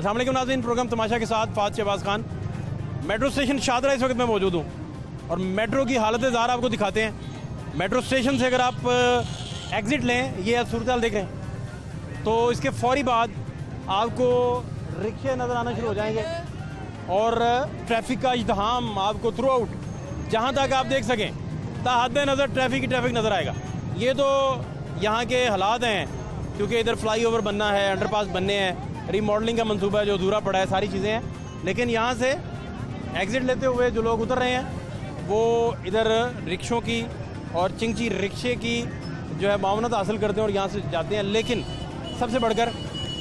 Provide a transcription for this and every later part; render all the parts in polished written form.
अस्सलाम वालेकुम नाज़रीन, प्रोग्राम तमाशा के साथ फ़ाज़ शहबाज खान। मेट्रो स्टेशन शादरा इस वक्त मैं मौजूद हूँ और मेट्रो की हालत ज़ार आपको दिखाते हैं। मेट्रो स्टेशन से अगर आप एग्ज़िट लें, ये सूरत हाल देख रहे हैं, तो इसके फ़ौरी बाद आपको रिक्शे नज़र आना शुरू हो जाएंगे और ट्रैफिक का इज़्दिहाम आपको थ्रू आउट जहाँ तक आप देख सकें ताहद नज़र ट्रैफिक नज़र आएगा। ये तो यहाँ के हालात हैं, क्योंकि इधर फ्लाईओवर बनना है, अंडरपास बनने हैं, रीमॉडलिंग का मंसूबा है जो अधूरा पड़ा है, सारी चीज़ें हैं। लेकिन यहाँ से एग्ज़िट लेते हुए जो लोग उतर रहे हैं वो इधर रिक्शों की और चिंची रिक्शे की जो है मामनत हासिल करते हैं और यहाँ से जाते हैं। लेकिन सबसे बढ़कर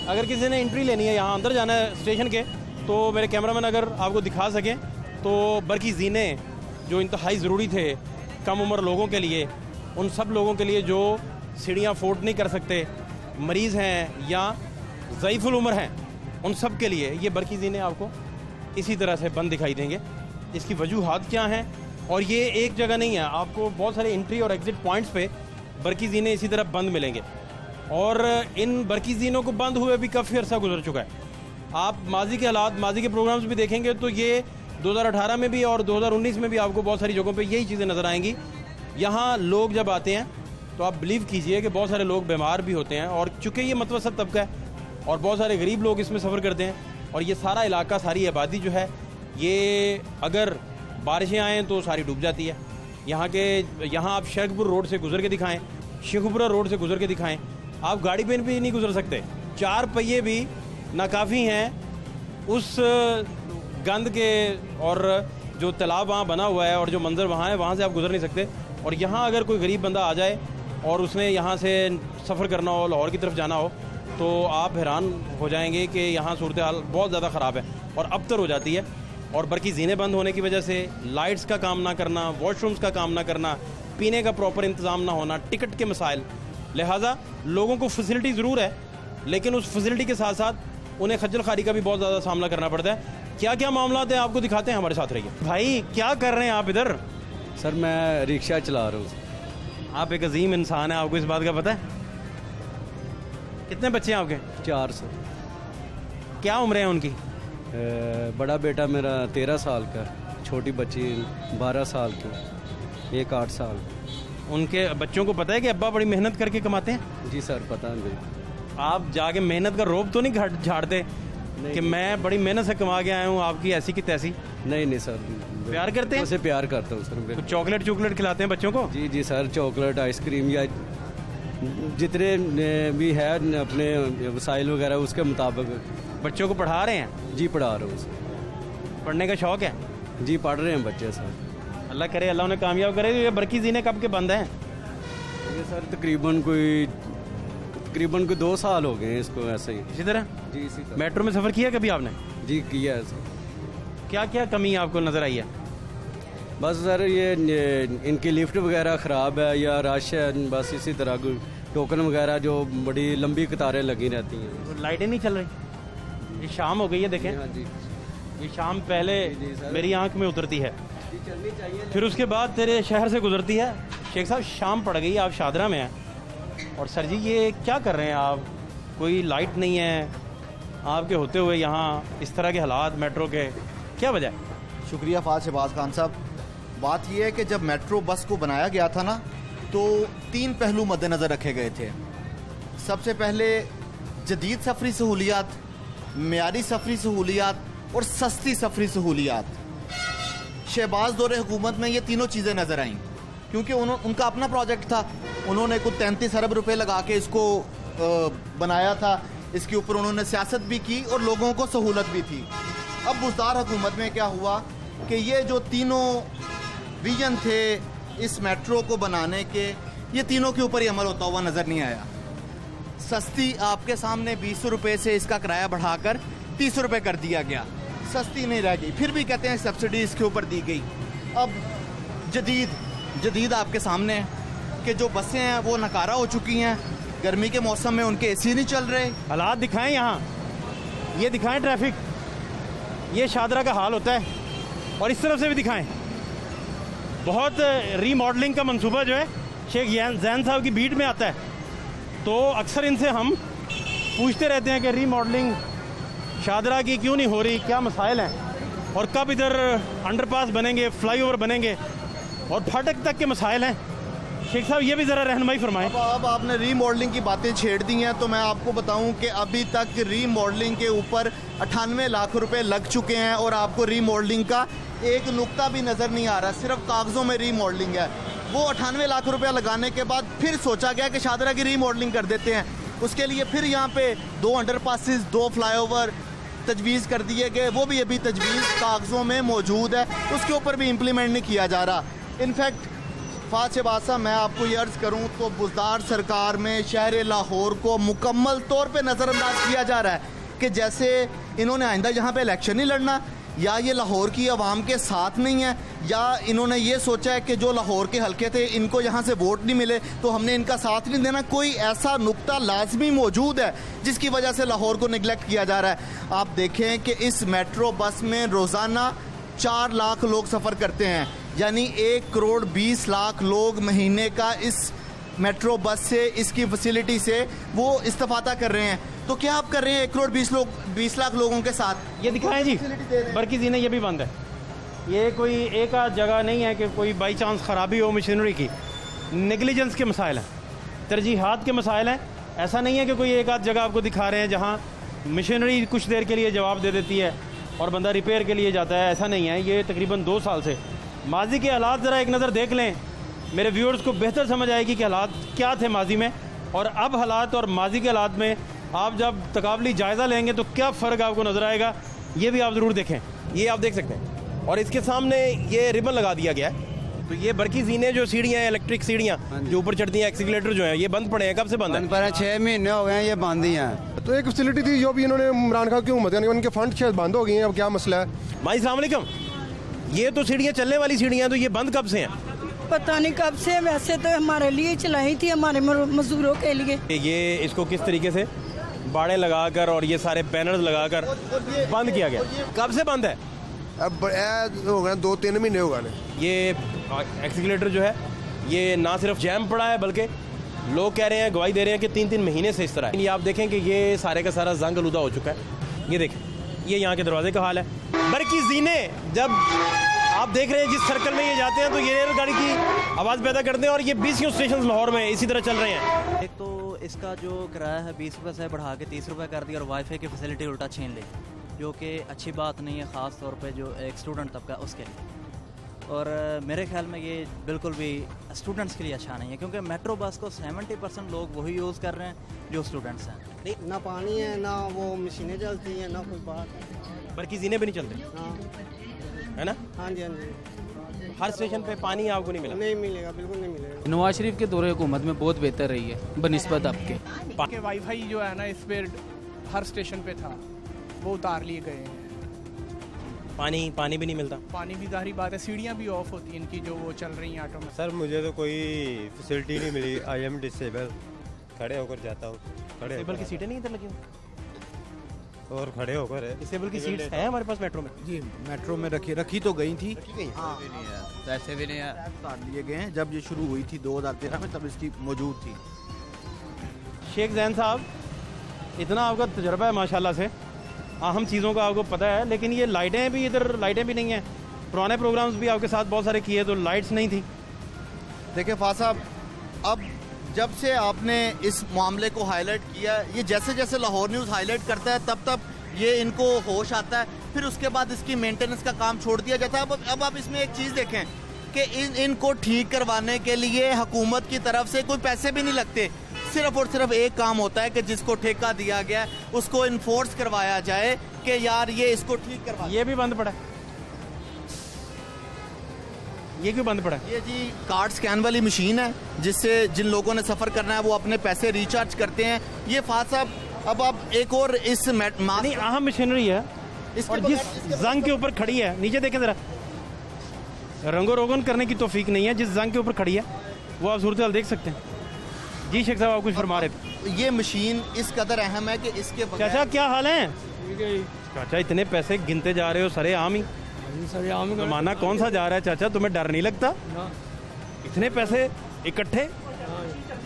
अगर किसी ने एंट्री लेनी है, यहाँ अंदर जाना है स्टेशन के, तो मेरे कैमरामैन अगर आपको दिखा सकें तो बरकी ज़ीने जो इंतहाई ज़रूरी थे कम उम्र लोगों के लिए, उन सब लोगों के लिए जो सीढ़ियाँ अफोर्ड नहीं कर सकते, मरीज़ हैं या ज़ईफ़ुल उम्र हैं, उन सब के लिए ये बरकी ज़ीने आपको इसी तरह से बंद दिखाई देंगे। इसकी वजूहात क्या हैं, और ये एक जगह नहीं है, आपको बहुत सारे एंट्री और एग्ज़िट पॉइंट्स पे बरकी ज़ीने इसी तरह बंद मिलेंगे। और इन बरकी ज़ीनों को बंद हुए भी काफ़ी अर्सा गुजर चुका है। आप माजी के हालात, माजी के प्रोग्राम्स भी देखेंगे तो ये 2018 में भी और 2019 में भी आपको बहुत सारी जगहों पे यही चीज़ें नज़र आएंगी। यहाँ लोग जब आते हैं तो आप बिलीव कीजिए कि बहुत सारे लोग बीमार भी होते हैं, और चूँकि ये मतवसत तबका है और बहुत सारे गरीब लोग इसमें सफ़र करते हैं, और ये सारा इलाका, सारी आबादी जो है ये अगर बारिशें आएँ तो सारी डूब जाती है। यहाँ आप शेखपुर रोड से गुजर के दिखाएँ, शेखपुरा रोड से गुजर के दिखाएँ, आप गाड़ी पे भी नहीं गुजर सकते। 4 पहिए भी नाकाफ़ी हैं उस गंद के, और जो तालाब वहाँ बना हुआ है और जो मंज़र वहाँ है, वहाँ से आप गुजर नहीं सकते। और यहाँ अगर कोई गरीब बंदा आ जाए और उसने यहाँ से सफ़र करना हो, लाहौर की तरफ जाना हो, तो आप हैरान हो जाएंगे कि यहाँ सूरत हाल बहुत ज़्यादा ख़राब है और अबतर हो जाती है। और बल्कि ज़ीने बंद होने की वजह से लाइट्स का काम ना करना, वॉशरूम्स का काम ना करना, पीने का प्रॉपर इंतज़ाम ना होना, टिकट के मसाइल, लिहाजा लोगों को फैसिलिटी ज़रूर है, लेकिन उस फैसिलिटी के साथ साथ उन्हें खज्जल खारी का भी बहुत ज़्यादा सामना करना पड़ता है। क्या क्या मामला है आपको दिखाते हैं, हमारे साथ रहिए। भाई क्या कर रहे हैं आप इधर? सर मैं रिक्शा चला रहा हूँ। आप एक अजीम इंसान है, आपको इस बात का पता है? कितने बच्चे हैं आपके? 4 सर। क्या उम्र है उनकी? बड़ा बेटा मेरा 13 साल का, छोटी बच्ची 12 साल की, एक 8 साल। उनके बच्चों को पता है कि अब्बा बड़ी मेहनत करके कमाते हैं? जी सर पता नहीं। आप जाके मेहनत का रोब तो नहीं झाड़ते कि मैं बड़ी मेहनत से कमा के आया हूँ, आपकी ऐसी की तैसी? नहीं सर। प्यार करते हैं? उसे प्यार करता हूँ सर। कुछ चॉकलेट खिलाते हैं बच्चों को? जी सर, चॉकलेट, आइसक्रीम या जितने भी है अपने वसाइल वगैरह उसके मुताबिक। बच्चों को पढ़ा रहे हैं? जी पढ़ा रहा हूँ सर। पढ़ने का शौक़ है? जी पढ़ रहे हैं बच्चे सर। अल्लाह करे अल्लाह उन्हें कामयाब करे। ये बरकी ज़ीने कब के बंद हैं? ये सर तकरीबन कोई 2 साल हो गए हैं इसको ऐसे ही। इसी तरह? जी इसी तरह। मेट्रो में सफ़र किया कभी आपने? जी किया है सर। क्या क्या कमी आपको नज़र आई है? बस सर ये इनकी लिफ्ट वगैरह ख़राब है या रश है, बस इसी तरह टोकन वगैरह जो बड़ी लंबी कतारें लगी रहती हैं। तो लाइटें नहीं चल रही? ये शाम हो गई है, देखें। हाँ जी। ये शाम पहले मेरी आंख में उतरती है, चलनी चाहिए, फिर उसके बाद तेरे शहर से गुजरती है। शेख साहब शाम पड़ गई, आप शादरा में हैं, और सर जी ये क्या कर रहे हैं आप? कोई लाइट नहीं है आपके होते हुए, यहाँ इस तरह के हालात मेट्रो के, क्या वजह है? शुक्रिया फ़ाज़ शहबाज खान साहब। बात यह है कि जब मेट्रो बस को बनाया गया था ना, तो 3 पहलू मद्देनज़र रखे गए थे। सबसे पहले जदीद सफरी सहूलियात, मेयारी सफरी सहूलियात और सस्ती सफरी सहूलियात। शहबाज दौरे हुकूमत में ये तीनों चीज़ें नज़र आईं, क्योंकि उनका अपना प्रोजेक्ट था। उन्होंने कुछ 33 अरब रुपए लगा के इसको बनाया था। इसके ऊपर उन्होंने सियासत भी की और लोगों को सहूलत भी थी। अब बुज़दार हुकूमत में क्या हुआ कि ये जो तीनों विजन थे इस मेट्रो को बनाने के, ये तीनों के ऊपर ही अमल होता हुआ नज़र नहीं आया। सस्ती आपके सामने 20 रुपये से इसका किराया बढ़ाकर 30 रुपये कर दिया गया, सस्ती नहीं रह गई। फिर भी कहते हैं सब्सिडी इसके ऊपर दी गई। अब जदीद आपके सामने है कि जो बसें हैं वो नकारा हो चुकी हैं, गर्मी के मौसम में उनके एसी नहीं चल रहे। हालात दिखाएं यहाँ, ये दिखाएं ट्रैफिक, ये शादरा का हाल होता है, और इस तरफ से भी दिखाएं। बहुत रीमॉडलिंग का मंसूबा जो है शेख जैन साहब की बीट में आता है, तो अक्सर इनसे हम पूछते रहते हैं कि रीमॉडलिंग शाहदरा की क्यों नहीं हो रही, क्या मसाइल हैं, और कब इधर अंडरपास बनेंगे, फ्लाईओवर बनेंगे, और फाटक तक के मसाइल हैं। शेख साहब ये भी ज़रा रहनुमाई फरमाएं। अब आपने रीमॉडलिंग की बातें छेड़ दी हैं, तो मैं आपको बताऊं कि अभी तक रीमॉडलिंग के ऊपर 98 लाख रुपए लग चुके हैं और आपको रीमॉडलिंग का एक नुक्ता भी नज़र नहीं आ रहा, सिर्फ कागज़ों में रीमॉडलिंग है। वो 98 लाख रुपया लगाने के बाद फिर सोचा गया कि शाहदरा की रीमॉडलिंग कर देते हैं। उसके लिए फिर यहाँ पे 2 अंडरपासेस, 2 फ्लाईओवर तजवीज़ कर दिए गए, वो भी अभी तजवीज़ कागज़ों में मौजूद है, उसके ऊपर भी इम्प्लीमेंट नहीं किया जा रहा। इनफैक्ट फात शहबाज साहब, मैं आपको ये अर्ज़ करूँ तो बुज़दार सरकार में शहर लाहौर को मुकम्मल तौर पे नज़रअंदाज किया जा रहा है कि जैसे इन्होंने आइंदा यहाँ पे इलेक्शन नहीं लड़ना, या ये लाहौर की आवाम के साथ नहीं है, या इन्होंने ये सोचा है कि जो लाहौर के हलके थे इनको यहाँ से वोट नहीं मिले तो हमने इनका साथ नहीं देना। कोई ऐसा नुक्ता लाजमी मौजूद है जिसकी वजह से लाहौर को निगलेक्ट किया जा रहा है। आप देखें कि इस मेट्रो बस में रोज़ाना 4 लाख लोग सफ़र करते हैं, यानी 1 करोड़ 20 लाख लोग महीने का इस मेट्रो बस से, इसकी फैसिलिटी से वो इस्तेफादा कर रहे हैं। तो क्या आप कर रहे हैं 1 करोड़ 20 लाख लोगों के साथ? ये दिखाएं जी, बरकी जी ने ये भी बंद है। ये कोई एक आध जगह नहीं है कि कोई बाई चांस ख़राबी हो मशीनरी की, नेगलिजेंस के मसाइल हैं, तरजीहात के मसाइल हैं। ऐसा नहीं है कि कोई एक आध जगह आपको दिखा रहे हैं जहाँ मशीनरी कुछ देर के लिए जवाब दे देती है और बंदा रिपेयर के लिए जाता है, ऐसा नहीं है। ये तकरीबन 2 साल से माजी के हालात ज़रा एक नज़र देख लें, मेरे व्यूअर्स को बेहतर समझ आएगी कि हालात क्या थे माजी में और अब हालात, और माजी के हालात में आप जब तकाबली जायज़ा लेंगे तो क्या फ़र्क आपको नज़र आएगा, ये भी आप ज़रूर देखें। ये आप देख सकते हैं, और इसके सामने ये रिबन लगा दिया गया है। तो ये बरकी जीने जो सीढ़ियाँ हैं, इलेक्ट्रिक सीढ़ियाँ जो ऊपर चढ़ती हैं, एक्सीलेटर जो हैं, ये बंद पड़े हैं। कब से बंद है? पर 6 महीने हो गए हैं ये बंद ही हैं। तो एक फैसिलिटी थी जो भी इन्होंने इमरान खान की हुकूमत, यानी उनके फंड शायद बंद हो गए हैं, अब क्या मसला है? भाई अस्सलाम वालेकुम। ये तो सीढ़ियाँ चलने वाली सीढ़ियाँ, तो ये बंद कब से हैं? पता नहीं कब से, वैसे तो हमारे लिए चलाई थी, हमारे मजदूरों के लिए। ये इसको किस तरीके से बाड़े लगाकर और ये सारे बैनर्स लगाकर बंद किया गया, कब से बंद है? अब हो गए 2-3 महीने हो गए। ये एक्सीलेटर जो है ये ना सिर्फ जैम पड़ा है, बल्कि लोग कह रहे हैं, गवाही दे रहे हैं कि 3-3 महीने से इस तरह है। ये आप देखें कि ये सारे का सारा जंग आलूदा हो चुका है। ये देखें, ये यहाँ के दरवाजे का हाल है। बरकी जीने जब आप देख रहे हैं जिस सर्कल में ये जाते हैं तो ये रेलगाड़ी की आवाज़ पैदा करते हैं, और ये 20 स्टेशन लाहौर में इसी तरह चल रहे हैं। एक तो इसका जो किराया है 20 रुपये से बढ़ा के 30 रुपये कर दिया और वाईफाई की फैसिलिटी उल्टा छीन ली, जो कि अच्छी बात नहीं है, ख़ास तौर पे जो एक स्टूडेंट तबका उसके लिए। और मेरे ख्याल में ये बिल्कुल भी स्टूडेंट्स के लिए अच्छा नहीं है, क्योंकि मेट्रो बस को 70% लोग वही यूज़ कर रहे हैं जो स्टूडेंट्स हैं। ना पानी है, ना वो मशीनें चलती हैं, ना कोई बात। बल्कि जीने भी नहीं चलते, हाँ है ना? हाँ जी, हाँ जी। हर स्टेशन पे पानी आपको नहीं मिला। नहीं मिलेगा, बिल्कुल नहीं मिलेगा। नवाज शरीफ के दौरे हुकूमत में बहुत बेहतर रही है बनिस्बत आपके। वाईफाई जो है ना इस पर हर स्टेशन पे था, वो उतार लिए गए हैं। पानी भी नहीं मिलता। पानी भी जाहिर बात है, सीढ़ियाँ भी ऑफ होती हैं इनकी जो वो चल रही हैं ऑटो में। सर मुझे तो कोई फैसिलिटी नहीं मिली। आई एम डिसेबल, खड़े होकर जाता हूँ। डिसेबल की सीटें नहीं इधर लगी हुई? और खड़े होकर डिसेबल की सीट्स हैं हमारे पास मेट्रो में? जी, मेट्रो में रखी तो गई थी, पैसे भी नहीं है, उतार लिए गए हैं। जब ये शुरू हुई थी 2013 में, तब इसकी मौजूद थी। शेख जैन साहब, इतना आपका तजर्बा है माशाल्लाह से, अहम चीज़ों का आपको पता है, लेकिन ये लाइटें भी, इधर लाइटें भी नहीं हैं। पुराने प्रोग्राम्स भी आपके साथ बहुत सारे किए तो लाइट्स नहीं थी। देखिए फात साहब, अब जब से आपने इस मामले को हाईलाइट किया, ये जैसे जैसे लाहौर न्यूज़ हाईलाइट करता है तब तब ये इनको होश आता है, फिर उसके बाद इसकी मेंटेनेंस का काम छोड़ दिया जाता है। अब आप इसमें एक चीज़ देखें कि इनको ठीक करवाने के लिए हुकूमत की तरफ से कोई पैसे भी नहीं लगते, सिर्फ और सिर्फ एक काम होता है कि जिसको ठेका दिया गया है उसको इन्फोर्स करवाया जाए कि यार ये इसको ठीक करवा। ये भी बंद पड़ा है, ये क्यों बंद पड़ा है? ये जी कार्ड स्कैन वाली मशीन है, जिससे जिन लोगों ने सफ़र करना है वो अपने पैसे रिचार्ज करते हैं। ये फात साहब, अब आप एक और इस नहीं, अहम मशीनरी है और जिस जंग के ऊपर खड़ी है, नीचे देखें ज़रा, रंगो रोगन करने की तौफीक नहीं है, जिस जंग के ऊपर खड़ी है वो आप सूरत हाल देख सकते हैं। जी शेख साहब, आप कुछ फरमा रहे थे। ये मशीन इस कदर अहम है कि इसके बगैर। चाचा क्या हाल है? चाचा इतने पैसे गिनते जा रहे हो, सरे आम ही जमाना कौन सा जा रहा है चाचा, तुम्हें डर नहीं लगता? इतने पैसे इकट्ठे,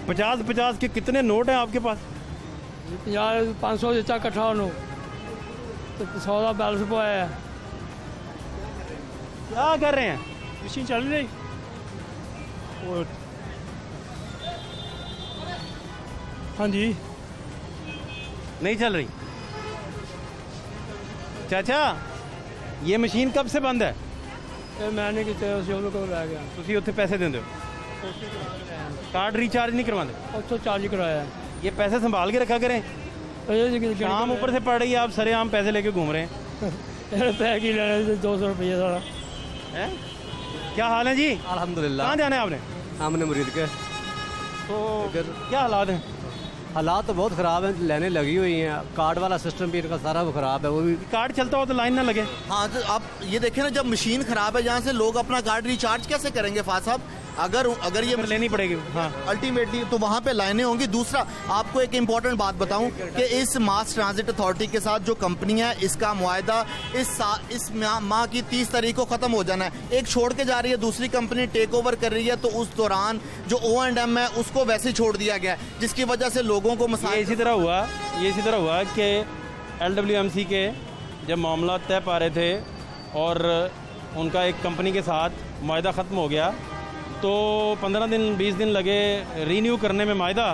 50-50 के कितने नोट हैं आपके पास? 500 इकट्ठा नोट। 100 पवाया है। क्या कर रहे हैं? मशीन चल रही और हाँ जी नहीं चल रही। चाचा ये मशीन कब से बंद है? मैंने कितने को लै गया ਤੁਸੀਂ ਉੱਥੇ ਪੈਸੇ ਦਿੰਦੇ ਹੋ, कार्ड रिचार्ज नहीं करवाते? उसको चार्ज कराया है। ये पैसे संभाल के रखा करें, शाम ऊपर से पड़ रही है, आप सरेआम पैसे लेके घूम रहे हैं। पैक ही लेना 200 रुपये सारा हैं? क्या हाल है जी? अल्हम्दुलिल्लाह। कहाँ जाना है आपने? हमने मुरीद के तो क्या हालात हैं? हालात तो बहुत ख़राब हैं, लाइनें लगी हुई हैं, कार्ड वाला सिस्टम भी इनका सारा वो ख़राब है। वो भी कार्ड चलता हो तो लाइन ना लगे। हाँ तो आप ये देखें ना, जब मशीन खराब है जहाँ से लोग अपना कार्ड रिचार्ज कैसे करेंगे फाज साहब? अगर ये लेनी पड़ेगी। हाँ अल्टीमेटली तो वहाँ पे लाइनें होंगी। दूसरा आपको एक इम्पॉर्टेंट बात बताऊं कि इस मास ट्रांजिट अथॉरिटी के साथ जो कंपनी है, इसका मुआहदा इस माह की 30 तारीख को ख़त्म हो जाना है। एक छोड़ के जा रही है, दूसरी कंपनी टेक ओवर कर रही है, तो उस दौरान जो O&M है उसको वैसे ही छोड़ दिया गया है, जिसकी वजह से लोगों को ये इसी तरह हुआ कि LWMC के जब मामला तय पा रहे थे और उनका एक कंपनी के साथ मुआहदा ख़त्म हो गया, तो 15 दिन 20 दिन लगे रीन्यू करने में मुआहदा।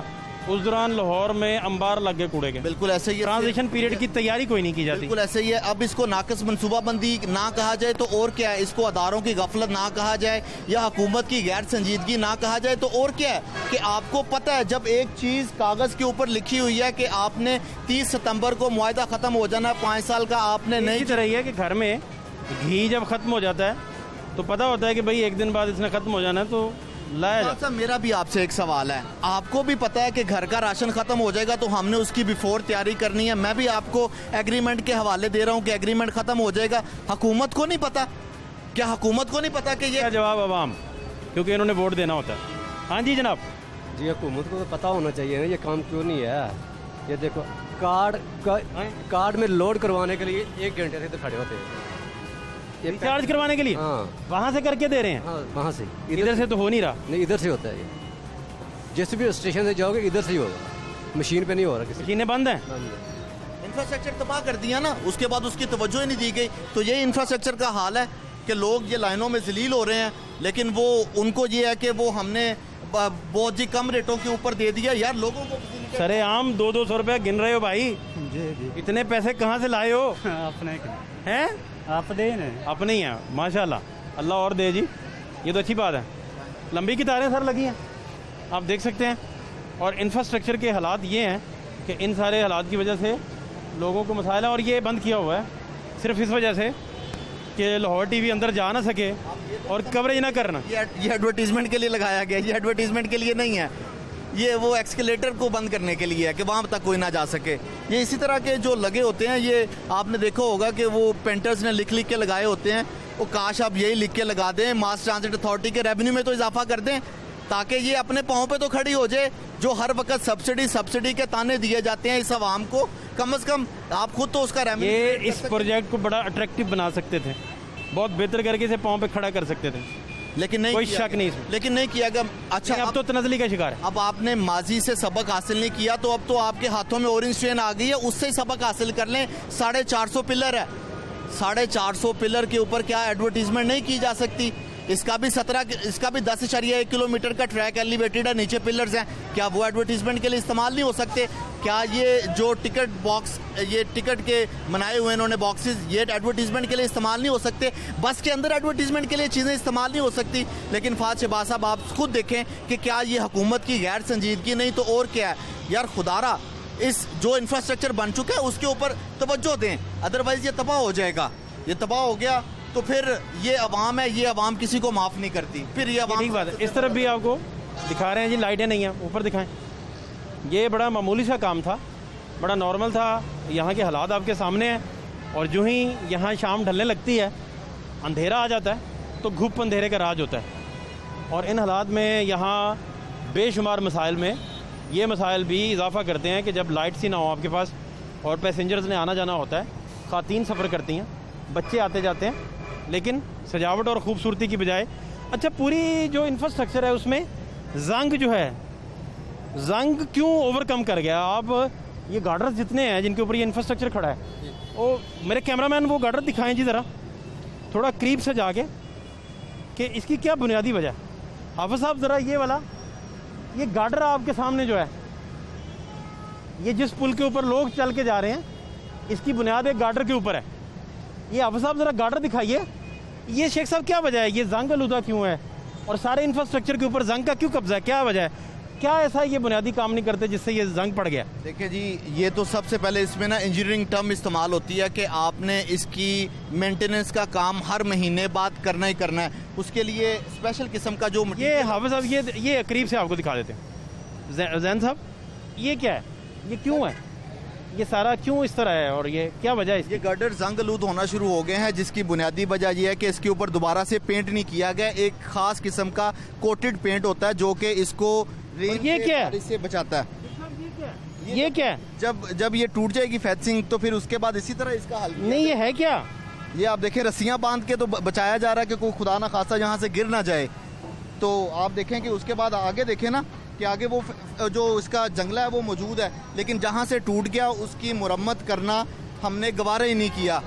उस दौरान लाहौर में अंबार लग गए कूड़े के। बिल्कुल ऐसे ही ट्रांजिशन पीरियड की तैयारी कोई नहीं की जाती। बिल्कुल ऐसे ही है। अब इसको नाकस मनसूबाबंदी ना कहा जाए तो और क्या है, इसको अदारों की गफलत ना कहा जाए या हुकूमत की गैर संजीदगी ना कहा जाए तो और क्या है कि आपको पता है जब एक चीज़ कागज़ के ऊपर लिखी हुई है कि आपने 30 सितंबर को मुआहदा ख़त्म हो जाना है, 5 साल का आपने नहीं। तरह ही है कि घर में घी जब ख़त्म हो जाता है तो पता होता है कि भाई एक दिन बाद इसने ख़त्म हो जाना है, तो लाया जाता है। मेरा भी आपसे एक सवाल है, आपको भी पता है कि घर का राशन खत्म हो जाएगा तो हमने उसकी बिफोर तैयारी करनी है। मैं भी आपको एग्रीमेंट के हवाले दे रहा हूँ कि एग्रीमेंट खत्म हो जाएगा। हुकूमत को नहीं पता? क्या हुकूमत को नहीं पता कि ये जवाब आवाम, क्योंकि इन्होंने वोट देना होता है। हाँ जी जनाब। जी हुकूमत को तो पता होना चाहिए ना, ये काम क्यों नहीं है। ये देखो कार्ड में लोड करवाने के लिए 1 घंटे से इधर खड़े होते हैं, रिचार्ज करवाने के लिए। हाँ वहाँ से करके दे रहे हैं। हाँ वहाँ से, इधर से तो हो नहीं रहा। नहीं इधर से होता है। ये जिस भी स्टेशन से जाओगे इधर से ही होगा, मशीन पे नहीं हो रहा। किसी मशीनें बंद हैं, इंफ्रास्ट्रक्चर तबाह कर दिया ना, उसके बाद उसकी तवज्जो ही नहीं दी गई। तो ये इंफ्रास्ट्रक्चर का हाल है कि लोग ये लाइनों में जलील हो रहे हैं, लेकिन वो उनको ये है कि वो हमने बहुत ही कम रेटों के ऊपर दे दिया। यार लोगों को सरेआम 200-200 रुपये गिन रहे हो भाई। जी इतने पैसे कहाँ से लाए हो? अपने हैं? अपने अपने ही हैं, माशाल्लाह, अल्लाह और दे जी। ये तो अच्छी बात है। लंबी कितारें सर लगी हैं, आप देख सकते हैं। और इंफ्रास्ट्रक्चर के हालात ये हैं कि इन सारे हालात की वजह से लोगों को मसाइल है। और ये बंद किया हुआ है सिर्फ इस वजह से कि लाहौर TV अंदर जा ना सके और कवरेज ना करना। ये एडवर्टीजमेंट के लिए लगाया गया, ये एडवर्टीजमेंट के लिए नहीं है, ये वो एक्सकेलेटर को बंद करने के लिए है कि वहाँ तक कोई ना जा सके। ये इसी तरह के जो लगे होते हैं, ये आपने देखा होगा कि वो पेंटर्स ने लिख के लगाए होते हैं। वो काश आप यही लिख के लगा दें, मास ट्रांजिट अथॉरिटी के रेवेन्यू में तो इजाफा कर दें, ताकि ये अपने पाँव पे तो खड़ी हो जाए। जो हर वक्त सब्सिडी के ताने दिए जाते हैं इस आवाम को, कम से कम आप खुद तो उसका रेवेन्यू। ये इस प्रोजेक्ट को बड़ा अट्रैक्टिव बना सकते थे, बहुत बेहतर करके इसे पाँव पे खड़ा कर सकते थे, लेकिन नहीं, कोई शक नहीं इसमें। लेकिन नहीं किया गया। अच्छा अब तो तनजली का शिकार है। अब आपने माजी से सबक हासिल नहीं किया तो अब तो आपके हाथों में ऑरेंज ट्रेन आ गई है, उससे ही सबक हासिल कर लें। 450 पिलर है, 450 पिलर के ऊपर क्या एडवर्टीजमेंट नहीं की जा सकती? इसका भी 10.1 किलोमीटर का ट्रैक एलिवेटेड है, नीचे पिलर्स हैं। क्या वो एडवर्टीजमेंट के लिए इस्तेमाल नहीं हो सकते? क्या ये जो टिकट बॉक्स, ये टिकट के बनाए हुए इन्होंने बॉक्सेस, ये एडवर्टीजमेंट के लिए इस्तेमाल नहीं हो सकते? बस के अंदर एडवर्टीजमेंट के लिए चीज़ें इस्तेमाल नहीं हो सकती? लेकिन फाज शहबाज साहब आप खुद देखें कि क्या ये हुकूमत की गैर संजीदगी नहीं तो और क्या है? यार खुदारा, इस जो इंफ्रास्ट्रक्चर बन चुका है उसके ऊपर तवज्जो दें, अदरवाइज ये तबाह हो जाएगा। ये तबाह हो गया तो फिर ये अवाम है, ये अवाम किसी को माफ़ नहीं करती। फिर ये अवाम, ठीक बात है। इस तरफ भी आपको दिखा रहे हैं जी, लाइटें नहीं हैं, ऊपर दिखाएं। ये बड़ा मामूली सा काम था, बड़ा नॉर्मल था। यहाँ के हालात आपके सामने हैं। और जो ही यहाँ शाम ढलने लगती है, अंधेरा आ जाता है, तो घुप अंधेरे का राज होता है। और इन हालात में यहाँ बेशुमार मसाइल में ये मसाइल भी इजाफा करते हैं कि जब लाइट्स ही ना हो आपके पास और पैसेंजर्स ने आना जाना होता है, ख़वातीन सफ़र करती हैं, बच्चे आते जाते हैं, लेकिन सजावट और ख़ूबसूरती की बजाय, अच्छा पूरी जो इंफ्रास्ट्रक्चर है उसमें जंग जो है, जंग क्यों ओवरकम कर गया? आप ये गार्डर्स जितने हैं जिनके ऊपर ये इंफ्रास्ट्रक्चर खड़ा है, वो मेरे कैमरामैन वो गार्डर दिखाएं जी ज़रा थोड़ा करीब से जाके कि इसकी क्या बुनियादी वजह है। हाफिज़ साहब ज़रा ये वाला, ये गार्डर आपके सामने जो है, ये जिस पुल के ऊपर लोग चल के जा रहे हैं, इसकी बुनियाद एक गार्डर के ऊपर है। ये हाफिज़ साहब ज़रा गार्डर दिखाइए, ये शेख साहब क्या वजह है, ये जंग आलूदा क्यों है और सारे इंफ्रास्ट्रक्चर के ऊपर जंग का क्यों कब्जा है, क्या वजह है, क्या ऐसा ये बुनियादी काम नहीं करते जिससे ये जंग पड़ गया? देखिए जी, ये तो सबसे पहले इसमें ना इंजीनियरिंग टर्म इस्तेमाल होती है कि आपने इसकी मेंटेनेंस का काम हर महीने बाद करना ही करना है। उसके लिए स्पेशल किस्म का जो ये हाफिज़ साहब ये करीब से आपको दिखा देते हैं। जैन साहब ये क्या है, ये क्यों है, ये सारा क्यों इस तरह है और ये क्या वजह है? ये गर्डर जंग आलूद होना शुरू हो गए हैं, जिसकी बुनियादी वजह यह है कि इसके ऊपर दोबारा से पेंट नहीं किया गया। एक खास किस्म का कोटेड पेंट होता है जो कि इसको रेन ये क्या है? से बचाता है। ये क्या है? जब ये टूट जाएगी फेंसिंग तो फिर उसके बाद इसी तरह इसका हल नहीं, ये है क्या? ये आप देखें रस्सियां बांध के तो बचाया जा रहा है कि कोई खुदा ना खासा यहाँ से गिर ना जाए। तो आप देखें कि उसके बाद आगे देखें ना कि आगे वो जो इसका जंगला है वो मौजूद है, लेकिन जहाँ से टूट गया उसकी मुरम्मत करना हमने गवारा ही नहीं किया।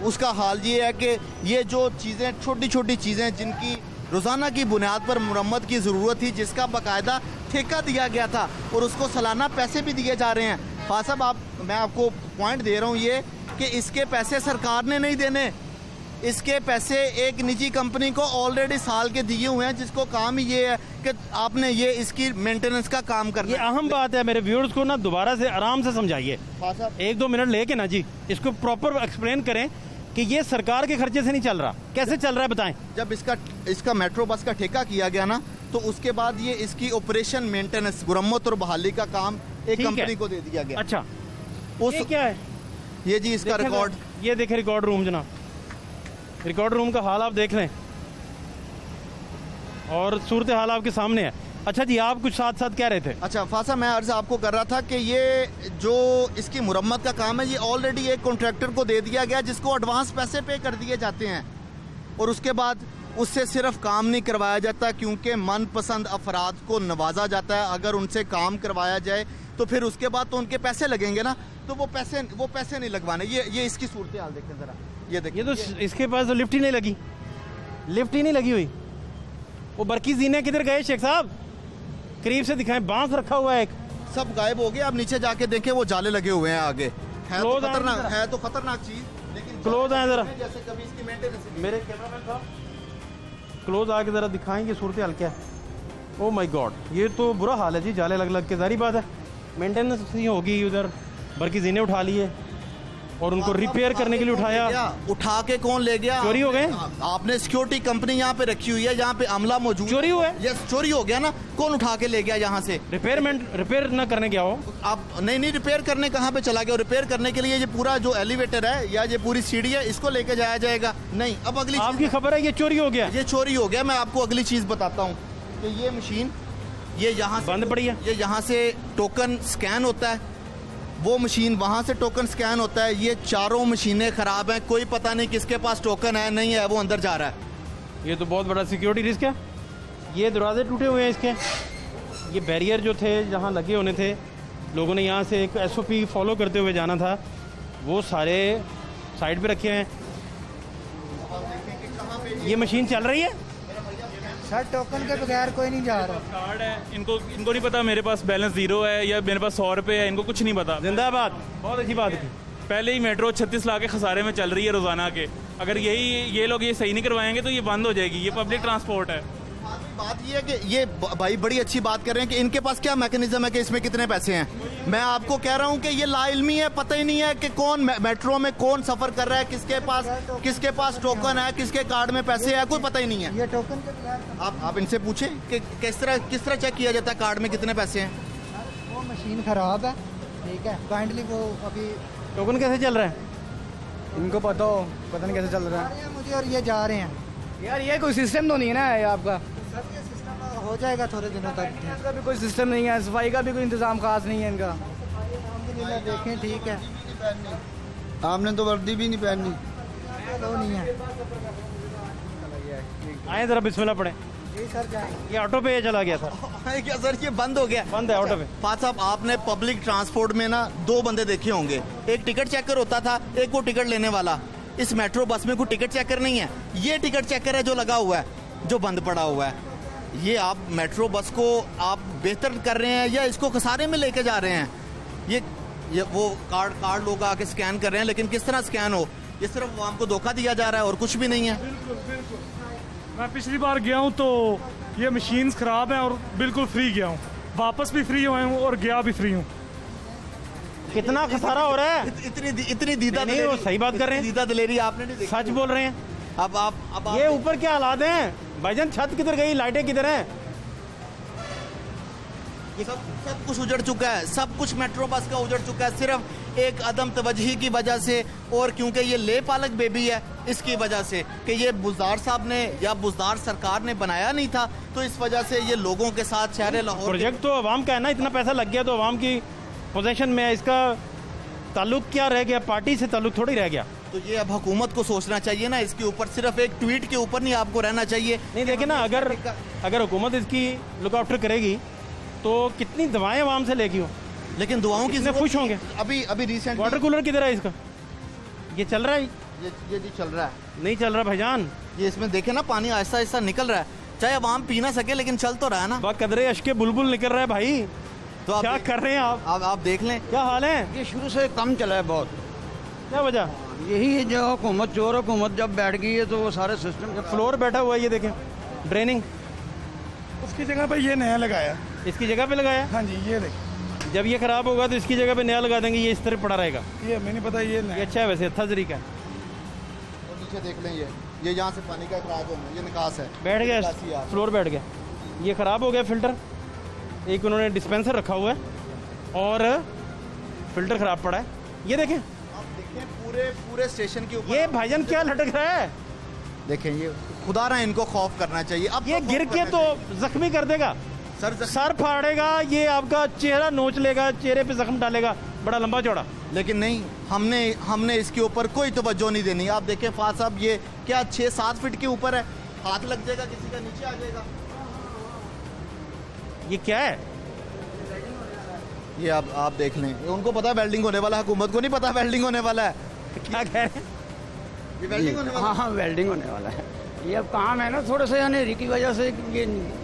उसका हाल ये है कि ये जो चीज़ें, छोटी छोटी चीज़ें जिनकी रोज़ाना की बुनियाद पर मुरम्मत की ज़रूरत थी, जिसका बाकायदा ठेका दिया गया था और उसको सालाना पैसे भी दिए जा रहे हैं। हाँ साहब, मैं आपको पॉइंट दे रहा हूँ ये कि इसके पैसे सरकार ने नहीं देने, इसके पैसे एक निजी कंपनी को ऑलरेडी साल के दिए हुए हैं, जिसको काम ही ये है कि आपने ये इसकी मेंटेनेंस का काम करना। ये अहम बात है, मेरे व्यूअर्स को ना दोबारा से आराम से समझाइए, हाँ साहब, 1-2 मिनट लेके ना जी इसको प्रॉपर एक्सप्लेन करें कि ये सरकार के खर्चे से नहीं चल रहा, कैसे चल रहा है बताएं। जब इसका मेट्रो बस का ठेका किया गया ना, तो उसके बाद ये इसकी ऑपरेशन, मेंटेनेंस, मुरम्मत और बहाली का काम एक कंपनी को दे दिया गया। अच्छा, ये क्या है? ये जी इसका रिकॉर्ड, ये देखें रिकॉर्ड रूम जनाब, रिकॉर्ड रूम का हाल आप देख लें और सूरत हाल आपके सामने है। अच्छा जी, आप कुछ साथ साथ कह रहे थे? अच्छा फासा, मैं अर्ज आपको कर रहा था कि ये जो इसकी मुरम्मत का काम है, ये ऑलरेडी एक कॉन्ट्रैक्टर को दे दिया गया, जिसको एडवांस पैसे पे कर दिए जाते हैं और उसके बाद उससे सिर्फ काम नहीं करवाया जाता, क्योंकि मनपसंद अफराद को नवाजा जाता है। अगर उनसे काम करवाया जाए तो फिर उसके बाद तो उनके पैसे लगेंगे ना, तो वो पैसे नहीं लगवाने। ये इसकी सूरत हाल देखें ज़रा, ये देखिए। ये तो इसके पास तो लिफ्ट ही नहीं लगी, लिफ्ट ही नहीं लगी हुई। वो बरकी जीने किधर गए शेख साहब, करीब से दिखाएं, बांस रखा हुआ है एक, सब गायब हो गए। आप नीचे जाके देखें, वो जाले लगे हुए हैं आगे। है तो खतरनाक चीज, लेकिन क्लोज आए जरा, जैसे कभी इसकी मेंटेनेंस, मेरे कैमरामैन साहब क्लोज आके ज़रा दिखाएंगे सूरत हाल क्या है। ओ माय गॉड, ये तो बुरा हाल है जी, जाले लग लग के, जारी बात है मेंटेनेंस नहीं होगी। उधर बरकी जीने उठा लिए और उनको रिपेयर करने के लिए उठाया, उठा के कौन ले गया? चोरी हो गए। आपने सिक्योरिटी कंपनी यहाँ पे रखी हुई है, यहाँ पे अमला मौजूद, चोरी हुआ है। यस, चोरी हो गया ना, कौन उठा के ले गया यहाँ से? रिपेयर ना करने गया हो आप? नहीं, रिपेयर करने कहाँ पे चला गया? रिपेयर करने के लिए ये पूरा जो एलिवेटर है या ये पूरी सीढ़ी है, इसको लेके जाया जाएगा। नहीं, अब अगली आपकी खबर है ये चोरी हो गया? ये चोरी हो गया। मैं आपको अगली चीज बताता हूँ कि ये मशीन, ये यहाँ बंद पड़ी है, ये यहाँ से टोकन स्कैन होता है, वो मशीन वहाँ से टोकन स्कैन होता है। ये चारों मशीनें खराब हैं, कोई पता नहीं किसके पास टोकन है नहीं है, वो अंदर जा रहा है। ये तो बहुत बड़ा सिक्योरिटी रिस्क है। ये दरवाजे टूटे हुए हैं इसके, ये बैरियर जो थे जहाँ लगे होने थे, लोगों ने यहाँ से एक SOP फॉलो करते हुए जाना था, वो सारे साइड पे रखे हैं। ये मशीन चल रही है सर, टोकन के बगैर कोई नहीं जा रहा। कार्ड है, इनको नहीं पता मेरे पास बैलेंस 0 है या मेरे पास 100 रुपये है, इनको कुछ नहीं पता। जिंदाबाद, बहुत अच्छी बात की। पहले ही मेट्रो 36 लाख के खसारे में चल रही है रोजाना के, अगर ये लोग ये सही नहीं करवाएंगे तो ये बंद हो जाएगी। ये पब्लिक ट्रांसपोर्ट है। बात ये है कि ये भाई बड़ी अच्छी बात कर रहे हैं कि इनके पास क्या मैकेनिज्म है कि इसमें कितने पैसे हैं। मैं आपको कह रहा हूं कि ये लाइल्मी है, पता ही नहीं है कि कौन मेट्रो में कौन सफर कर रहा है, किसके पास टोकन है, किसके कार्ड में पैसे है, कोई पता ही नहीं है। ये टोकन के बगैर आप इनसे पूछें कि किस तरह चेक किया जाता है कार्ड में कितने पैसे हैं। वो मशीन खराब है, ठीक है, काइंडली वो अभी टोकन कैसे चल रहा है, इनको पता नहीं कैसे चल रहा है मुझे, और ये जा रहे हैं। यार। ये कोई सिस्टम तो नहीं है ना ये आपका? सर ये सिस्टम हो जाएगा थोड़े दिनों तक। इसका भी कोई सिस्टम नहीं है, सफाई का भी कोई इंतजाम खास नहीं है इनका। अल्हम्दुलिल्लाह, देखें ठीक है। आपने तो वर्दी भी नहीं पहननी। नहीं है। आए ज़रा बिस्मिल्लाह पढ़ें। ये ऑटो पे चला गया था। क्या सर ये बंद हो गया? बंद है ऑटो पे। फात साहब आपने पब्लिक ट्रांसपोर्ट में ना 2 बंदे देखे होंगे, एक टिकट चेकर होता था, एक वो टिकट लेने वाला। इस मेट्रो बस में कोई टिकट चेकर नहीं है, ये टिकट चेकर है जो लगा हुआ है, जो बंद पड़ा हुआ है। ये आप मेट्रो बस को आप बेहतर कर रहे हैं या इसको खसारे में लेके जा रहे हैं? ये वो कार्ड लोग आके स्कैन कर रहे हैं, लेकिन किस तरह स्कैन हो? ये सिर्फ आवाम को धोखा दिया जा रहा है और कुछ भी नहीं है। बिल्कुल। मैं पिछली बार गया हूँ तो ये मशीन्स खराब हैं और बिल्कुल फ्री गया हूँ, वापस भी फ्री हुआ हूँ और गया भी फ्री हूँ। कितना खसारा हो रहा है? इतनी दीदा नहीं, वो सही बात कर रहे हैं, दीदा दिलेरी आपने नहीं देखी। सच बोल रहे हैं। अब ये ऊपर क्या हालात हैं भाईजान? छत किधर गई, लाइटें किधर हैं? ये सब कुछ उजड़ चुका है, सब कुछ मेट्रो बस का उजड़ चुका है, सिर्फ एक अदम तवज्ही की वजह से, और क्योंकि ये ले पालक बेबी है इसकी वजह से कि ये बुज़दार साहब ने या बुज़दार सरकार ने बनाया नहीं था, तो इस वजह से ये लोगों के साथ शहर लाहौर। प्रोजेक्ट तो अवाम का है ना, इतना पैसा लग गया तो अवाम की पोजीशन में है। इसका ताल्लुक क्या रह गया? पार्टी से ताल्लुक थोड़ी रह गया। तो ये अब हुकूमत को सोचना चाहिए ना, इसके ऊपर सिर्फ एक ट्वीट के ऊपर नहीं आपको रहना चाहिए। नहीं देखे ना, अगर हुकूमत इसकी लुक आफ्टर करेगी तो कितनी दवाएं अवाम से लेगी हो, लेकिन दुआओं की खुश होंगे। अभी रिसेंट वाटर कूलर किधर है इसका? ये चल रहा है? ये जी चल रहा है। नहीं चल रहा भाईजान। ये इसमें देखे ना पानी आहिस्ता आहिस्ता निकल रहा है, चाहे अवाम पी ना सके लेकिन चल तो रहा है ना। कदरे अश्के बुलबुल निकल रहा है भाई। तो क्या कर रहे हैं आप देख लें क्या हाल है? ये शुरू से कम चला है बहुत। क्या वजह? यही जो हुकूमत, चोर हुकूमत जब बैठ गई है तो वो सारे सिस्टम फ्लोर बैठा हुआ है, ये देखें ड्रेनिंग। उसकी जगह पे ये नया लगाया। इसकी जगह पे लगाया? हाँ जी, ये देखिए। जब ये खराब होगा तो इसकी जगह पे नया लगा देंगे, ये इस तरह पड़ा रहेगा। ये हमें नहीं पता, ये अच्छा है वैसे, अच्छा तरीका है। और नीचे देख लें, ये यहाँ से पानी का खराब होना, ये निकास है। बैठ गया फ्लोर, बैठ गया। ये खराब हो गया फिल्टर। एक उन्होंने डिस्पेंसर रखा हुआ है और फिल्टर खराब पड़ा है। ये देखें, आप देखें पूरे स्टेशन के ऊपर ये भाईजान क्या लटक रहा है? देखें, ये खुदा रहा इनको खौफ करना चाहिए। अब ये गिर के तो जख्मी कर देगा, सर फाड़ेगा, ये आपका चेहरा नोच लेगा, चेहरे पे जख्म डालेगा बड़ा लंबा चौड़ा। लेकिन नहीं, हमने इसके ऊपर कोई तवज्जो नहीं देनी। आप देखें फात साहब, ये क्या 6-7 फीट के ऊपर है, हाथ लग जाएगा किसी का, नीचे आ जाएगा। ये क्या है? ये आप देख लें, उनको पता है वेल्डिंग होने वाला है, हुकूमत को नहीं पता वेल्डिंग होने वाला है। क्या कह रहे हैं? ये वेल्डिंग होने वाला है। हाँ, वेल्डिंग होने वाला है। ये अब काम है ना, थोड़ा सा अंधेरी की वजह से ये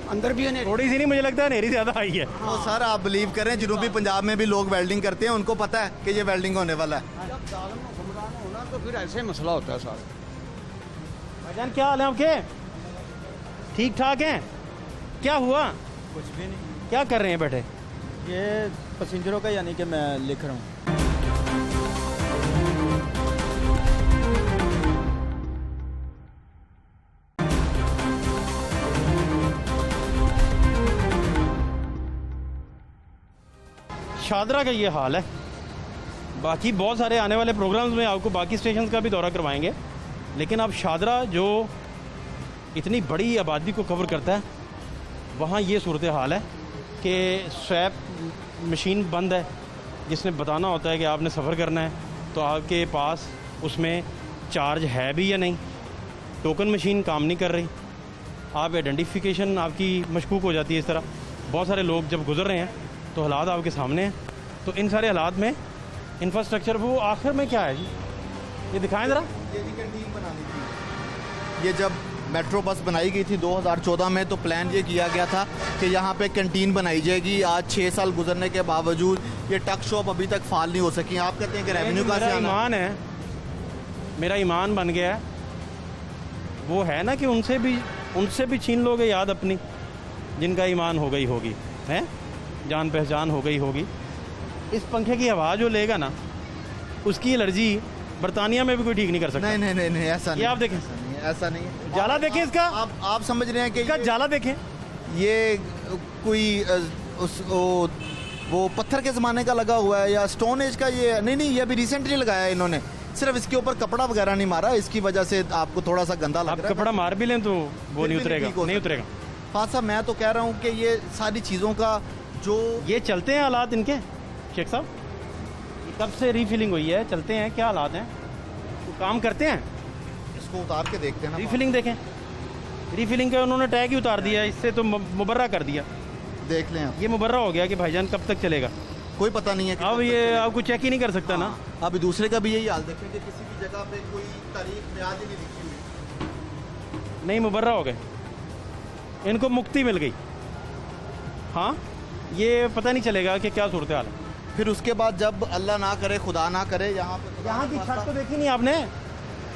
अंदर भी अंधेरी, थोड़ी सी नहीं, मुझे लगता है अंधेरी ज्यादा आई है। तो सर आप बिलीव करें, जनूबी पंजाब में भी लोग वेल्डिंग करते हैं, उनको पता है कि ये वेल्डिंग होने वाला है। जब जालिम हुक्मरान होना तो फिर ऐसे मसला होता है सारा। भाईजान क्या हाल है आपके? ठीक ठाक हैं? क्या हुआ? कुछ भी नहीं। क्या कर रहे हैं बैठे? ये पैसेंजरों का, यानी कि मैं लिख रहा हूँ। शादरा का ये हाल है। बाकी बहुत सारे आने वाले प्रोग्राम्स में आपको बाकी स्टेशन का भी दौरा करवाएंगे, लेकिन अब शादरा जो इतनी बड़ी आबादी को कवर करता है, वहाँ ये सूरत हाल है कि स्वैप मशीन बंद है, जिसने बताना होता है कि आपने सफ़र करना है तो आपके पास उसमें चार्ज है भी या नहीं। टोकन मशीन काम नहीं कर रही, आप आइडेंटिफिकेशन आपकी मशकूक हो जाती है। इस तरह बहुत सारे लोग जब गुजर रहे हैं तो हालात आपके सामने हैं। तो इन सारे हालात में इंफ्रास्ट्रक्चर वो आखिर में क्या है जी, ये दिखाएं ज़रा। ये कैंटीन बनानी थी। ये जब मेट्रो बस बनाई गई थी 2014 में, तो प्लान ये किया गया था कि यहाँ पे कैंटीन बनाई जाएगी। आज 6 साल गुजरने के बावजूद ये टक शॉप अभी तक फाल नहीं हो सकी। आप कहते हैं कि रेवेन्यू का मेरा ईमान है, मेरा ईमान बन गया है। वो है ना कि उनसे भी छीन लोगे याद अपनी, जिनका ईमान हो गई होगी, हैं, जान पहचान हो गई होगी। इस पंखे की हवा जो लेगा ना, उसकी एलर्जी बरतानिया में भी कोई ठीक नहीं कर सकता। नहीं, ऐसा नहीं। ये आप देखें, ऐसा नहीं है। जाला देखें इसका। आप समझ रहे हैं कि इसका जाला देखें। ये कोई वो पत्थर के ज़माने का लगा हुआ है या स्टोन एज का? ये नहीं, ये अभी रिसेंटली लगाया है इन्होंने। सिर्फ इसके ऊपर कपड़ा वगैरह नहीं मारा, इसकी वजह से आपको थोड़ा सा गंदा लग रहा है। कपड़ा मार भी लें तो वो नहीं उतरेगा। फात साहब, मैं तो कह रहा हूँ कि ये सारी चीज़ों का जो ये चलते हैं हालात इनके, शेख साहब कब से रीफिलिंग हुई है, चलते हैं, क्या हालात हैं, तो काम करते हैं। इसको उतार के देखते हैं ना, रीफिलिंग देखें, रीफिलिंग का उन्होंने टैग ही उतार दिया, इससे तो मुबर्रा कर दिया। देख लें आप, ये मुबर्रा हो गया कि भाईजान कब तक चलेगा, कोई पता नहीं है कि अब कब ये तक चलेगा। आपको चेक ही नहीं कर सकता ना। अब दूसरे का भी यही हाल देखें कि किसी की जगह पे कोई तारीख मियाद ही नहीं लिखी हुई। नहीं, मुबर्रा हो गए, इनको मुक्ति मिल गई। हाँ, ये पता नहीं चलेगा कि क्या सूरत हाल है। फिर उसके बाद जब अल्लाह ना करे, खुदा ना करे, यहाँ की छत तो देखी नहीं आपने,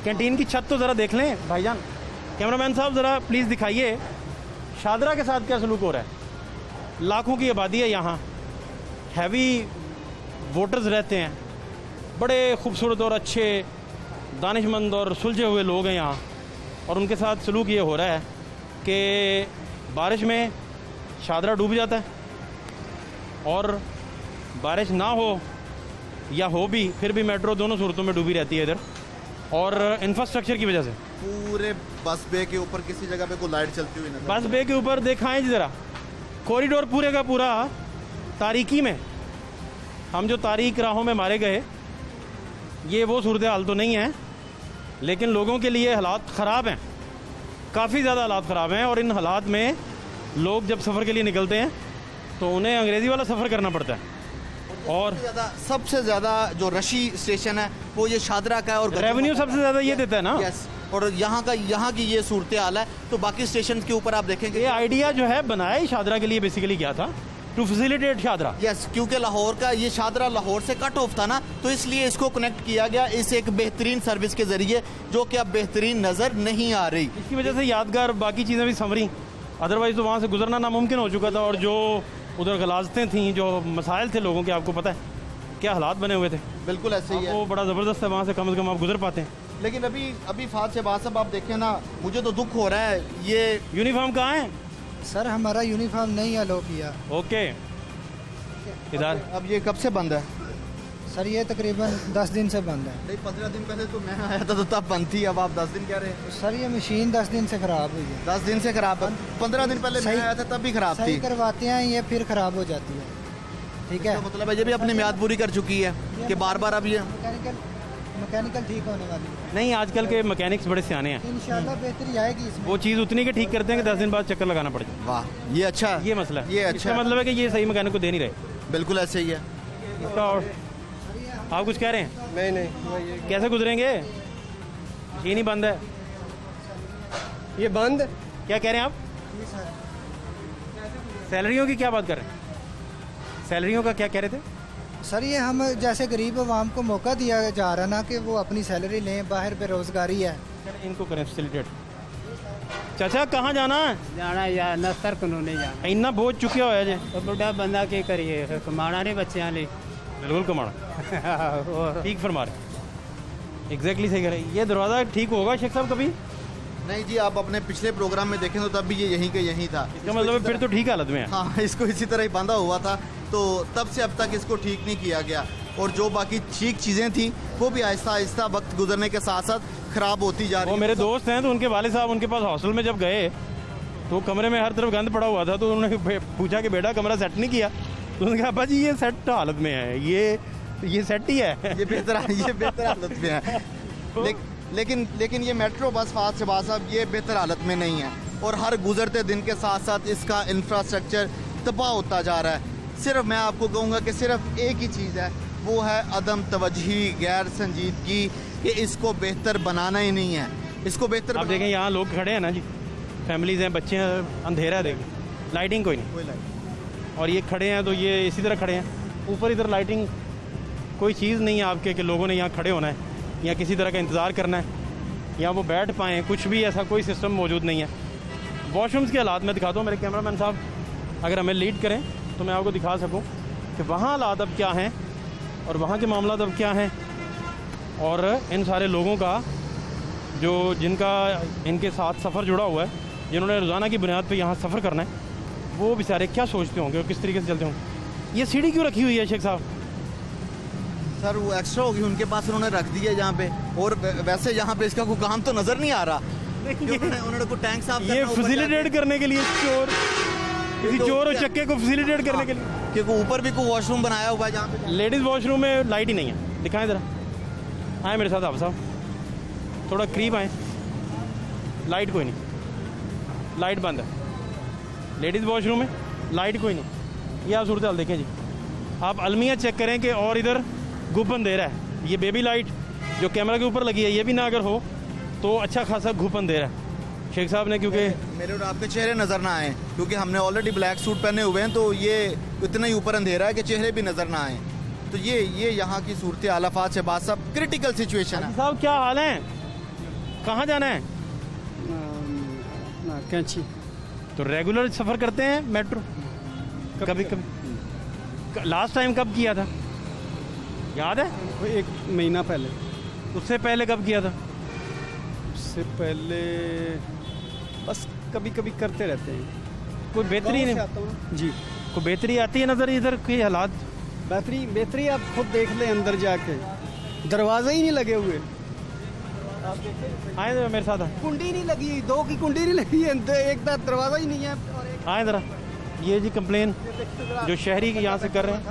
कैंटीन की छत तो ज़रा देख लें भाईजान। कैमरामैन साहब ज़रा प्लीज़ दिखाइए शादरा के साथ क्या सलूक हो रहा है। लाखों की आबादी है यहाँ, हैवी वोटर्स रहते हैं, बड़े खूबसूरत और अच्छे दानिशमंद और सुलझे हुए लोग हैं यहाँ, और उनके साथ सलूक ये हो रहा है कि बारिश में शादरा डूब जाता है, और बारिश ना हो या हो भी फिर भी मेट्रो दोनों सूरतों में डूबी रहती है इधर, और इंफ्रास्ट्रक्चर की वजह से। पूरे बस बे के ऊपर किसी जगह पे कोई लाइट चलती हुई नजर। बस बे के ऊपर दिखाएं जी ज़रा, कॉरिडोर पूरे का पूरा तारीकी में। हम जो तारीक राहों में मारे गए, ये वो सूरत हाल तो नहीं है, लेकिन लोगों के लिए हालात ख़राब हैं, काफ़ी ज़्यादा हालात ख़राब हैं। और इन हालात में लोग जब सफ़र के लिए निकलते हैं तो उन्हें अंग्रेज़ी वाला सफ़र करना पड़ता है। और सबसे ज़्यादा जो रशी स्टेशन है वो ये शादरा का है, और रेवेन्यू सबसे ज़्यादा ये देता है ना। यस, और यहाँ की ये सूरत हाल है। तो बाकी स्टेशन के ऊपर आप देखेंगे, ये आइडिया जो है बनाया ही शादरा के लिए बेसिकली क्या था, टू फैसिलिटेट शादरा। यस, क्योंकि लाहौर का ये शादरा लाहौर से कट ऑफ था ना, तो इसलिए इसको कनेक्ट किया गया इस एक बेहतरीन सर्विस के जरिए, जो कि अब बेहतरीन नज़र नहीं आ रही। इसकी वजह से यादगार बाकी चीज़ें भी संवरी, अदरवाइज़ तो वहाँ से गुजरना नामुमकिन हो चुका था। और जो उधर गलाजतें थीं, जो मसाइल थे लोगों के, आपको पता है क्या हालात बने हुए थे। बिल्कुल ऐसे ही है, वो बड़ा ज़बरदस्त है, वहाँ से कम आप गुजर पाते हैं। लेकिन अभी फात से बात साहब आप देखें ना, मुझे तो दुख हो रहा है। ये यूनिफॉर्म कहाँ है सर? हमारा यूनिफॉर्म नहीं अलो किया। ओके, इधर अब ये कब से बंद है सर? ये तकरीबन 10 दिन से बंद है। नहीं, 15 दिन पहले तो मैं आया था तो तब बंद थी, अब आप 10 दिन कह रहे हैं। सर ये मशीन 10 दिन से ख़राब हुई है। 10 दिन से ख़राब है? 15 दिन पहले मैं आया था तब भी ख़राब थी। सही करवाते हैं ये फिर ख़राब हो जाती है। ठीक है, मतलब है ये भी अपनी म्याद पूरी कर चुकी है कि बार बार अब ये मैकेनिकल ठीक होने वाली है। नहीं, आजकल के मैकेनिक्स बड़े सियाने हैं, इंशाल्लाह बेहतरी आएगी इसमें। वो चीज़ उतनी के ठीक करते हैं कि 10 दिन बाद चक्कर लगाना पड़ जाए। वाह, ये अच्छा है, ये मसला है। ये अच्छा इसका मतलब है कि ये सही मैकेनिक को दे नहीं रहे। बिल्कुल ऐसे ही है इसका। और आप कुछ कह रहे हैं? नहीं, कैसे गुजरेंगे? ये नहीं बंद है, ये बंद। क्या कह रहे हैं आप? सैलरियों की क्या बात कर रहे हैं? सैलरियों का क्या कह रहे थे सर? ये हम जैसे गरीब आवाम को मौका दिया जा रहा ना कि वो अपनी सैलरी लें, बाहर बेरोजगारी है। इनको करें फैसिलिटेट। चाचा कहाँ जाना है? जाना यार नस्तर कानूनी जाना। इन्ना बोझ चुके हो जे तो बुढ़ा बंदा की करिए, फिर कमाना नहीं बच्चों लिए। बिल्कुल कमाना। ठीक फरमा रहे, एग्जैक्टली सही कह रहे। ये दरवाज़ा ठीक होगा शेख साहब कभी? नहीं जी, आप अपने पिछले प्रोग्राम में देखें तो तब भी ये यहीं के यहीं था। इसका मतलब फिर तो ठीक हालत में है। हाँ, इसको इसी तरह ही बांधा हुआ था, तो तब से अब तक इसको ठीक नहीं किया गया। और जो बाकी ठीक चीज़ें थी वो भी आहिस्ता आहिस्ता वक्त गुजरने के साथ साथ ख़राब होती जा रही है। वो मेरे दोस्त हैं, तो उनके वालिद साहब उनके पास हॉस्टल में जब गए तो कमरे में हर तरफ गंद पड़ा हुआ था, तो उन्होंने पूछा कि बेटा कमरा सेट नहीं किया? तो उन्होंने कहा अब्बा जी ये सेट हालत में है, ये सेट ही है, ये बेहतर हालत में है। लेकिन ये मेट्रो बस फात से बात साहब ये बेहतर हालत में नहीं है, और हर गुजरते दिन के साथ साथ इसका इंफ्रास्ट्रक्चर तबाह होता जा रहा है। सिर्फ मैं आपको कहूँगा कि सिर्फ एक ही चीज़ है, वो है अदम तवज्जी, गैर संजीदगी, कि इसको बेहतर बनाना ही नहीं है। इसको बेहतर आप देखें यहाँ लोग खड़े हैं ना जी, फैमिलीज हैं, बच्चे हैं, अंधेरा है, देखें लाइटिंग कोई नहीं, और ये खड़े हैं तो ये इसी तरह खड़े हैं। ऊपर इधर लाइटिंग कोई चीज़ नहीं है आपके कि लोगों ने यहाँ खड़े होना है या किसी तरह का इंतज़ार करना है या वो बैठ पाएँ, कुछ भी ऐसा कोई सिस्टम मौजूद नहीं है। वॉशरूम्स के हालात मैं दिखाता हूँ, मेरे कैमरामैन साहब अगर हमें लीड करें तो मैं आपको दिखा सकूँ कि वहाँ हालात अब क्या हैं और वहाँ के मामला अब क्या हैं, और इन सारे लोगों का जो जिनका इनके साथ सफ़र जुड़ा हुआ है, जिन्होंने रोज़ाना की बुनियाद पे यहाँ सफ़र करना है, वो बेचारे क्या सोचते होंगे और किस तरीके से चलते होंगे। ये सीढ़ी क्यों रखी हुई है शेख साहब? सर वो एक्स्ट्रा होगी उनके पास, उन्होंने रख दी है यहाँ पे, और वैसे यहाँ पे इसका कोई काम तो नज़र नहीं आ रहा। उन्होंने कोई टैंक साफ ये फैसिलिटेट करने के लिए, किसी चोर और चक्के को फैसिलिटेट करने के लिए, क्योंकि ऊपर भी कोई वॉशरूम बनाया हुआ है जहाँ पे लेडीज़ वॉशरूम में लाइट ही नहीं है। दिखाएं ज़रा, आए मेरे साथ आप साहब, थोड़ा करीब आए, लाइट कोई नहीं। लाइट बंद है। लेडीज़ वॉशरूम में लाइट कोई नहीं। ये आप सूरत हाल देखें जी। आप अलमिया चेक करें कि और इधर घुपन दे रहा है। ये बेबी लाइट जो कैमरा के ऊपर लगी है ये भी ना अगर हो तो अच्छा खासा घुपन दे रहा है शेख साहब ने, क्योंकि मेरे और आपके चेहरे नज़र ना आए, क्योंकि हमने ऑलरेडी ब्लैक सूट पहने हुए हैं, तो ये इतना ही ऊपर अंधेरा है कि चेहरे भी नज़र ना आए। तो ये यहाँ की सूरत हालात से बात सब क्रिटिकल सिचुएशन है। साहब क्या हाल है, कहाँ जाना है? कैंची। तो रेगुलर सफ़र करते हैं मेट्रो? कभी कभी। लास्ट टाइम कब किया था याद है? 1 महीना पहले। उससे पहले कब किया था? उससे पहले बस कभी कभी करते रहते हैं। कोई बेहतरी नहीं जी? कोई बेहतरी आती है नज़र इधर के हालात? बेहतरी आप खुद देख लें, अंदर जाके दरवाजे ही नहीं लगे हुए। आए जरा मेरे साथ, कुंडी नहीं लगी, 2 की कुंडी नहीं लगी है, एक दरवाजा ही नहीं है। आए ज़रा। ये जी कंप्लेन जो शहरी यहाँ से कर रहे हैं,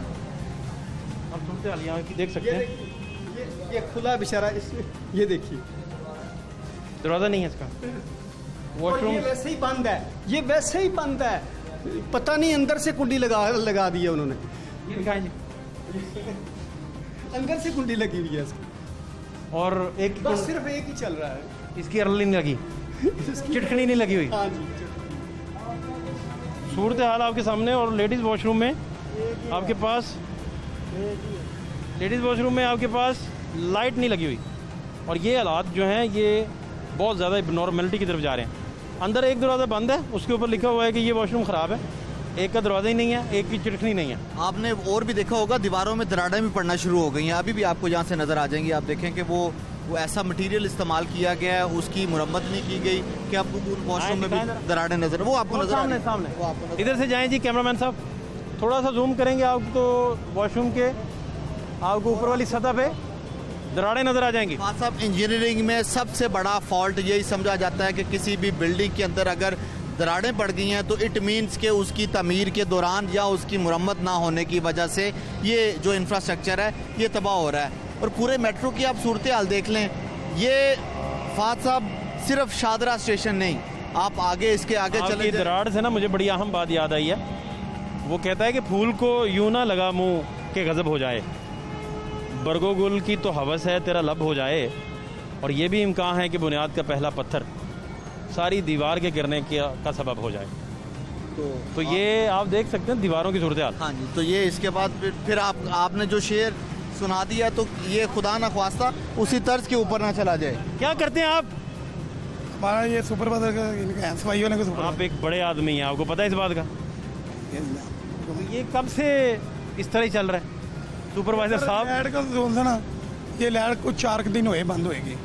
आप सुनते हाल यहाँ की देख सकते हैं। ये खुला बेचारा, इसमें ये देखिए दरवाज़ा नहीं है इसका। वॉशरूम वैसे ही बंद है, ये वैसे ही बंद है, पता नहीं अंदर से कुंडी लगा दी है उन्होंने। अंदर से कुंडी लगी हुई है इसकी, और एक बस सिर्फ एक ही चल रहा है, इसकी अर्ली नहीं लगी, चिटकनी नहीं लगी हुई। हाँ जी। सूरत हाल आपके सामने। और लेडीज़ वॉशरूम में आपके पास लाइट नहीं लगी हुई। और ये हालात जो हैं ये बहुत ज़्यादा नॉर्मलिटी की तरफ जा रहे हैं। अंदर एक दरवाज़ा बंद है, उसके ऊपर लिखा हुआ है कि ये वॉशरूम ख़राब है। एक का दरवाज़ा ही नहीं है, एक की चिटकनी नहीं है। आपने और भी देखा होगा दीवारों में दरारें भी पड़ना शुरू हो गई हैं। अभी भी आपको यहाँ से नज़र आ जाएंगी। आप देखें कि वो ऐसा मटेरियल इस्तेमाल किया गया है, उसकी मुरम्मत नहीं की गई कि आपको वॉशरूम में भी दरारें नजर, वो आपको नजर सामने इधर से जाएं जी कैमरामैन साहब, थोड़ा सा जूम करेंगे आपको तो वॉशरूम के आपको ऊपर वाली सतह पे दरारें नजर आ जाएंगी। हाँ साहब, इंजीनियरिंग में सबसे बड़ा फॉल्ट यही समझा जाता है कि किसी भी बिल्डिंग के अंदर अगर दरारें पड़ गई हैं तो इट मीन्स के उसकी तमीर के दौरान या उसकी मुरम्मत ना होने की वजह से ये जो इंफ्रास्ट्रक्चर है ये तबाह हो रहा है। और पूरे मेट्रो की आप सूरत हाल देख लें, ये फात साहब सिर्फ शादरा स्टेशन नहीं, आप आगे इसके आगे चले दरार से ना मुझे बड़ी अहम बात याद आई है। वो कहता है कि फूल को यूं ना लगा मुंह के गजब हो जाए, बरगो गुल की तो हवस है तेरा लब हो जाए। और ये भी इम्कान है कि बुनियाद का पहला पत्थर सारी दीवार के गिरने का सबब हो जाए। तो ये आप देख सकते हैं दीवारों की सूरत हाल। हाँ जी, तो ये इसके बाद फिर आपने जो शेर सुना दिया तो ये खुदा ना ख्वास्ता उसी तर्ज के ऊपर ना चला जाए। क्या करते हैं आप? हमारा ये सुपरवाइजर का सफाई वाले का आप एक बड़े आदमी हैं, आपको पता है इस बात का? तो ये कब से इस तरह ही चल रहा है सुपरवाइजर साहब? लाइट का जोन था ना, ये लाइट कुछ 4 दिन हुए बंद होएगी।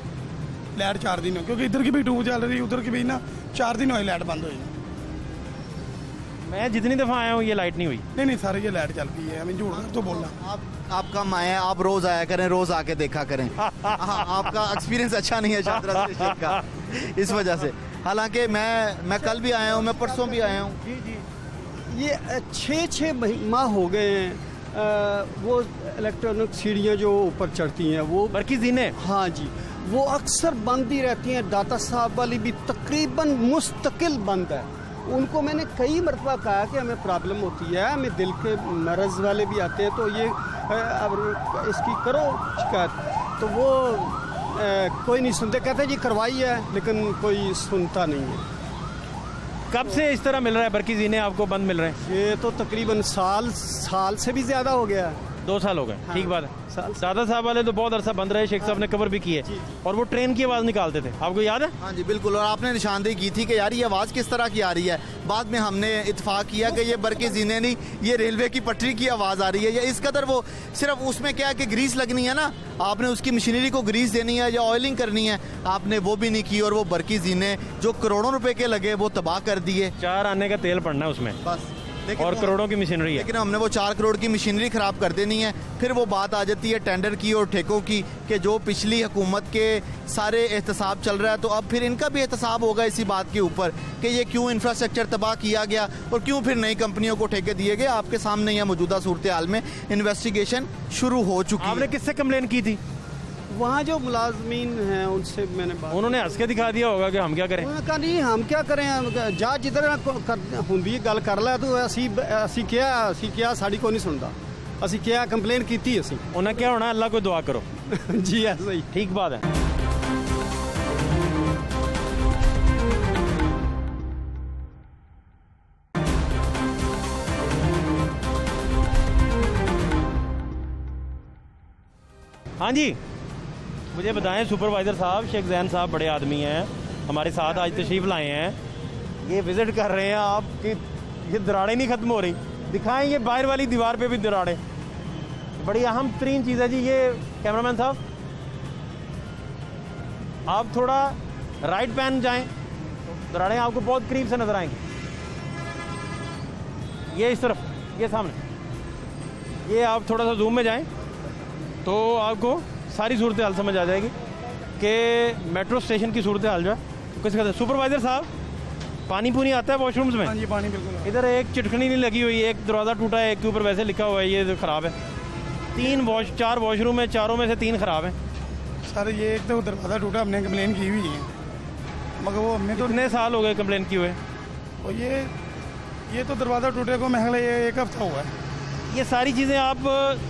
लाइट 4 दिन हो, क्योंकि इधर की भी ट्यूब चल रही, उधर की भी ना 4 दिन हुए लाइट बंद हुई। मैं जितनी दफ़ा आया हूँ ये लाइट नहीं हुई। नहीं सारी ये लाइट चल रही है, हमें झूठ तो बोलना। आप कम आए हैं, आप रोज आया करें, रोज आके देखा करें। आपका एक्सपीरियंस अच्छा नहीं है शादरा स्टेशन का इस वजह से। हालांकि मैं कल भी आया हूँ, मैं परसों भी आया हूँ। ये 6 माह हो गए हैं। वो इलेक्ट्रॉनिक सीढ़ियाँ जो ऊपर चढ़ती हैं वो बरकी जीने, हाँ जी, वो अक्सर बंद ही रहती हैं। दाता साहब वाली भी तकरीबन मुस्तकिल बंद है। उनको मैंने कई मरतबा कहा कि हमें प्रॉब्लम होती है, हमें दिल के मरज़ वाले भी आते हैं, तो ये अब इसकी करो शिकायत। तो वो कोई नहीं सुनते, कहते जी करवाई है, लेकिन कोई सुनता नहीं है। कब से इस तरह मिल रहा है बरकी जीने आपको बंद मिल रहे हैं? ये तो तकरीबन साल से भी ज़्यादा हो गया। 2 साल हो गए। हाँ, ठीक बात है। दादा साहब वाले तो बहुत अरसा बंद रहे, शेख साहब ने कवर भी किए, और वो ट्रेन की आवाज़ निकालते थे, आपको याद है? हाँ जी बिल्कुल। और आपने निशानदेही की थी कि यार ये आवाज़ किस तरह की आ रही है। बाद में हमने इत्तेफाक किया कि ये बरके जीने नहीं, ये रेलवे की पटरी की आवाज़ आ रही है। या इस कदर वो सिर्फ उसमें क्या है कि ग्रीस लगनी है ना, आपने उसकी मशीनरी को ग्रीस देनी है या ऑयलिंग करनी है, आपने वो भी नहीं की। और वो बरकी जीने जो करोड़ों रुपए के लगे वो तबाह कर दिए। 4 आने का तेल पड़ना है उसमें बस, और करोड़ों की मशीनरी है। लेकिन हमने वो 4 करोड़ की मशीनरी खराब कर देनी है। फिर वो बात आ जाती है टेंडर की और ठेकों की कि जो पिछली हुकूमत के सारे एहतसाब चल रहा है, तो अब फिर इनका भी एहतसाब होगा इसी बात के ऊपर कि ये क्यों इंफ्रास्ट्रक्चर तबाह किया गया और क्यों फिर नई कंपनियों को ठेके दिए गए। आपके सामने यह मौजूदा सूरत हाल में इन्वेस्टिगेशन शुरू हो चुकी है। आपने किससे कंप्लेन की थी? वहाँ जो मुलाजमीन हैं उनसे मैंने बात, उन्होंने हंस के दिखा दिया होगा कि हम क्या करें। उन्होंने कहा नहीं हम क्या करें, जा जिधर होंगी गल कर लै तो असी क्या साड़ी को नहीं सुनता, असी क्या कंप्लेन की असी। उन्हें क्या होना, अल्लाह को दुआ करो। जी ऐसा ही, ठीक बात है। हाँ जी, मुझे बताएं सुपरवाइज़र साहब, शेख जैन साहब बड़े आदमी हैं, हमारे साथ आज तशरीफ़ लाए हैं, ये विज़िट कर रहे हैं आपकी, ये दरारें नहीं ख़त्म हो रही, दिखाएं ये बाहर वाली दीवार पे भी दरारें, बड़ी अहम तरीन चीज़ है जी। ये कैमरामैन साहब आप थोड़ा राइट पैन जाएं, दरारें आपको बहुत करीब से नज़र आएंगी। ये इस तरफ, ये सामने, ये आप थोड़ा सा जूम में जाएं तो आपको सारी सूरत हाल समझ आ जाएगी कि मेट्रो स्टेशन की सूरत हाल जो है तो कैसे कहते हैं। सुपरवाइज़र साहब, पानी पूनी आता है वॉशरूम्स में? हाँ जी, पानी बिल्कुल। इधर एक चिटकनी नहीं लगी हुई, एक दरवाज़ा टूटा है, एक के ऊपर वैसे लिखा हुआ है ये ख़राब है। 4 वॉशरूम है, 4 में से 3 ख़राब हैं। सर ये एक तो दरवाज़ा टूटा, हमने कंप्लेन की हुई है, मगर वो हमने तो कितने साल हो गए कंप्लेन की हुए? और ये तो दरवाज़ा टूटे को महंगा ये 1 हफ्ता हुआ है। ये सारी चीज़ें आप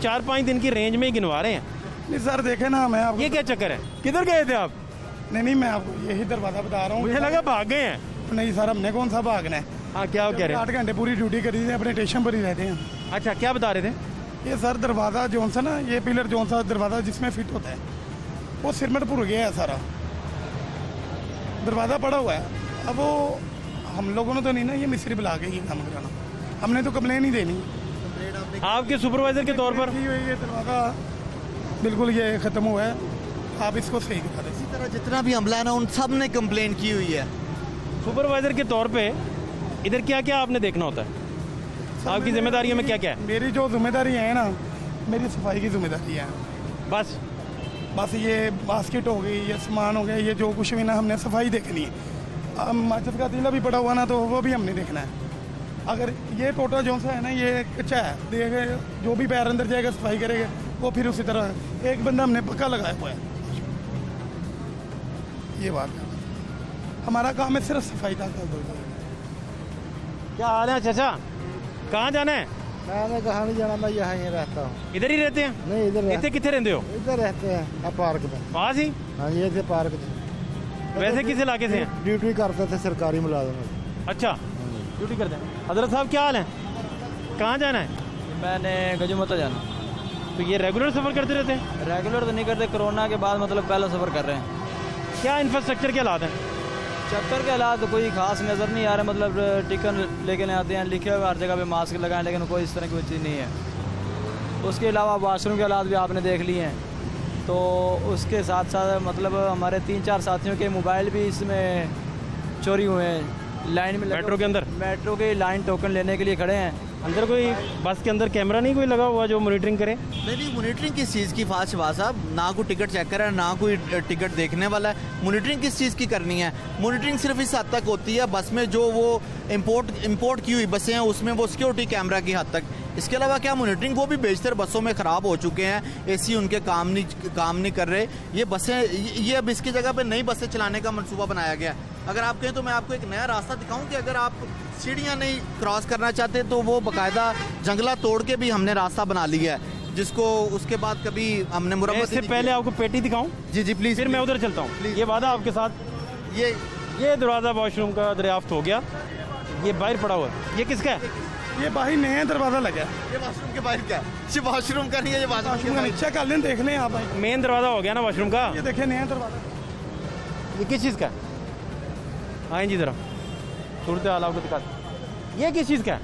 4-5 दिन की रेंज में ही गिनवा रहे हैं। नहीं सर देखे ना, मैं आपको, ये क्या चक्कर है, किधर गए थे आप? नहीं मैं आपको यही दरवाज़ा बता रहा हूँ। मुझे लगा भाग गए हैं। नहीं सर, हमने कौन सा भागना है। हाँ, क्या कह रहे हैं? 8 घंटे पूरी ड्यूटी करी थी, अपने स्टेशन पर ही रहते हैं। अच्छा, क्या बता रहे थे? ये सर दरवाज़ा जोन सा ना, ये पिलर जोन सा दरवाज़ा जिसमें फिट होता है वो सिरमटपुर गया है, सारा दरवाज़ा पड़ा हुआ है। अब वो हम लोगों ने तो नहीं ना ये मिस्त्री बुला के ये काम कराना, हमने तो कंप्लेन ही देनी। आपके सुपरवाइज़र के तौर पर ये दरवाज़ा बिल्कुल ये ख़त्म हुआ है, आप इसको सही करा दें। इसी तरह जितना भी अमला है ना, उन सब ने कंप्लेन की हुई है। सुपरवाइज़र के तौर पे इधर क्या क्या आपने देखना होता है, आपकी जिम्मेदारियों में क्या क्या है? मेरी जो जिम्मेदारी है ना, मेरी सफाई की जिम्मेदारी है। बस ये बास्केट हो गई, ये सामान हो गया, ये जो कुछ भी ना हमने सफाई देखनी है। माचिस का तीला भी पड़ा हुआ ना, तो वो भी हमने देखना है। अगर ये टोटा जो सा है ना, ये कच्चा है, देखे जो भी पैर अंदर जाएगा सफाई करेगा वो फिर उसी तरह। एक बंदा हमने पक्का लगाया हुआ है, ये बात है। हमारा काम है सिर्फ सफाई का। क्या हाल है चाचा, कहाँ जाना है? मैंने कहा नहीं जाना, मैं यहाँ ही रहता हूँ। इधर ही रहते हैं? नहीं, इधर इतने कितने रहते हो? इधर रहते हैं, अब पार्क में। पास ही? हाँ, ये थे पार्क। वैसे किस इलाके से हैं? ड्यूटी करते थे, सरकारी मुलाजिम। अच्छा, ड्यूटी करते हैं। हजरत साहब क्या हाल है, कहाँ जाना है? मैंने गजूमता जाना। तो ये रेगुलर सफ़र करते रहते हैं? रेगुलर तो नहीं करते, कोरोना के बाद मतलब पहला सफ़र कर रहे हैं। क्या इंफ्रास्ट्रक्चर के हालात हैं? चक्कर के हालात कोई खास नज़र नहीं आ रहा, मतलब टिकट लेके आते हैं, लिखे हुए हर जगह पे मास्क लगाएं, लेकिन कोई इस तरह की चीज़ नहीं है। उसके अलावा वाशरूम के हालात भी आपने देख लिए हैं। तो उसके साथ साथ मतलब हमारे 3-4 साथियों के मोबाइल भी इसमें चोरी हुए हैं। लाइन में मेट्रो के अंदर, मेट्रो के लाइन टोकन लेने के लिए खड़े हैं। अंदर कोई बस के अंदर कैमरा नहीं कोई लगा हुआ जो मॉनिटरिंग करे? नहीं, मॉनिटरिंग किस चीज़ की फास्ट शहबाज साहब? ना कोई टिकट चेक करे, ना कोई टिकट देखने वाला है। मॉनिटरिंग किस चीज़ की करनी है? मॉनिटरिंग सिर्फ इस हद तक होती है बस में जो वो इंपोर्ट की हुई बसें हैं उसमें वो सिक्योरिटी कैमरा की हद तक। इसके अलावा क्या मॉनिटरिंग? वो भी बेशतर बसों में ख़राब हो चुके हैं, एसी उनके काम नहीं कर रहे। ये बसें, ये अब इसकी जगह पे नई बसें चलाने का मंसूबा बनाया गया है। अगर आप कहें तो मैं आपको एक नया रास्ता दिखाऊं कि अगर आप सीढ़ियाँ नहीं क्रॉस करना चाहते तो वो बाकायदा जंगला तोड़ के भी हमने रास्ता बना लिया है, जिसको उसके बाद कभी हमने मुरम्मत। इससे पहले आपको पेटी दिखाऊं? जी प्लीज़। फिर मैं उधर चलता हूँ, ये वादा आपके साथ। ये दरवाज़ा वॉशरूम का दरियाफ्त हो गया, ये बाहर पड़ा हुआ है। ये किसका है? ये बाहर नया दरवाज़ा लगा है। ये वॉशरूम के बाहर क्या है? ये वॉशरूम का नहीं है, ये वॉशरूम का नीचे कर लें, देख लें आप। मेन दरवाज़ा हो गया ना वॉशरूम का। ये देखिए नया दरवाज़ा। ये किस चीज़ का है? आए जी ज़रा सूरत हाल आपको दिखा। ये किस चीज़ का है?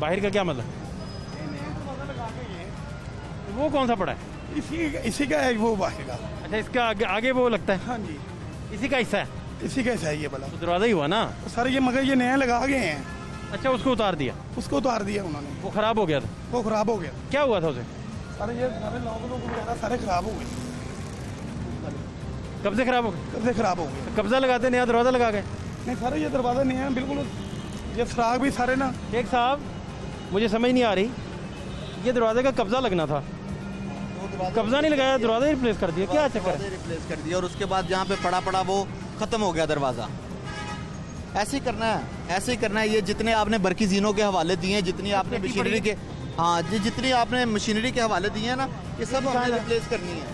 बाहर का क्या मतलब? वो कौन सा पड़ा है? इसी का है वो बाहर का। अच्छा, इसका आगे वो लगता है? हाँ जी, इसी का हिस्सा है। इसी का हिस्सा है ये वाला। तो दरवाज़ा ही हुआ ना सर, ये मगर ये नया लगा गए हैं। अच्छा, उसको उतार दिया? उसको उतार दिया उन्होंने। वो ख़राब हो गया था? वो ख़राब हो गया। क्या हुआ था उसे? सारे ये सारे लोग वगैरह सारे ख़राब हो गए। कब से ख़राब हो गए? कब से ख़राब हो गए? तो कब्जा लगाते नया दरवाज़ा लगा गए? नहीं सर, ये दरवाज़ा नहीं है बिल्कुल। ये सुराख भी सारे ना। शेख साहब, मुझे समझ नहीं आ रही, ये दरवाजे का कब्जा लगना था, कब्जा नहीं लगाया, दरवाजा ही रिप्लेस कर दिया, क्या चक्कर है? रिप्लेस कर दिया और उसके बाद जहाँ पे पड़ा वो खत्म हो गया दरवाजा। ऐसे ही करना है, ऐसे ही करना है। ये जितने आपने बरकीजीनों के हवाले दिए हैं, जितनी आपने मशीनरी के, हाँ जी, जितनी आपने मशीनरी के हवाले दिए हैं ना, ये सब हमने रिप्लेस करनी है।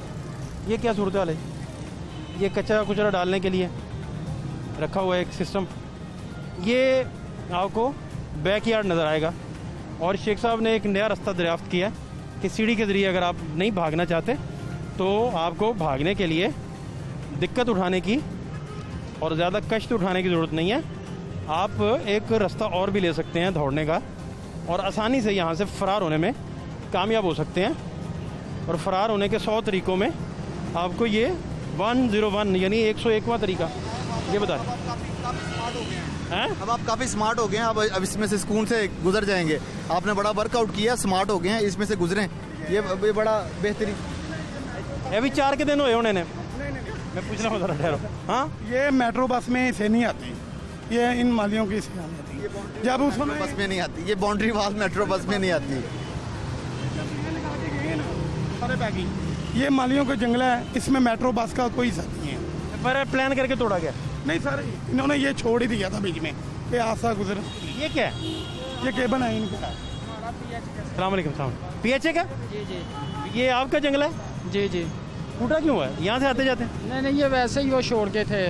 ये क्या सूरत हाल है? ये कचरा कुचरा डालने के लिए रखा हुआ है एक सिस्टम। ये आपको बैक यार्ड नज़र आएगा और शेख साहब ने एक नया रास्ता दरियाफ्त किया कि सीढ़ी के ज़रिए अगर आप नहीं भागना चाहते तो आपको भागने के लिए दिक्कत उठाने की और ज़्यादा कष्ट उठाने की ज़रूरत नहीं है। आप एक रास्ता और भी ले सकते हैं दौड़ने का और आसानी से यहाँ से फ़रार होने में कामयाब हो सकते हैं। और फ़रार होने के 100 तरीक़ों में आपको ये 101 यानी 101वां तरीका ये बता रहे हैं। अब आप काफ़ी स्मार्ट हो गए हैं, अब इसमें से सुकून से गुजर जाएंगे। आपने बड़ा वर्कआउट किया, स्मार्ट हो गए हैं, इसमें से गुजरें, ये बड़ा बेहतरीन। अभी 4 के दिन हुए होने ने, मैं पूछ रहा हूँ ज़रा ठहरो। हाँ, ये मेट्रो बस में इसे नहीं आती, ये इन मालियों की इसे आती है। जब उसमें बस में नहीं आती, ये बाउंड्री वाल मेट्रो बस में नहीं आती। ये मालियों का जंगल है, इसमें मेट्रो बस का कोई सर नहीं है। पर प्लान करके तोड़ा गया? नहीं सर, इन्होंने ये छोड़ ही दिया था बीच में कि आसा गुजर। ये क्या है? ये केबल है इनका। अस्सलाम वालेकुम। PHA का? जी जी। ये आपका जंगल है? जी जी। टूटा क्यों है? यहाँ से आते जाते? नहीं नहीं, ये वैसे ही वो छोड़ के थे,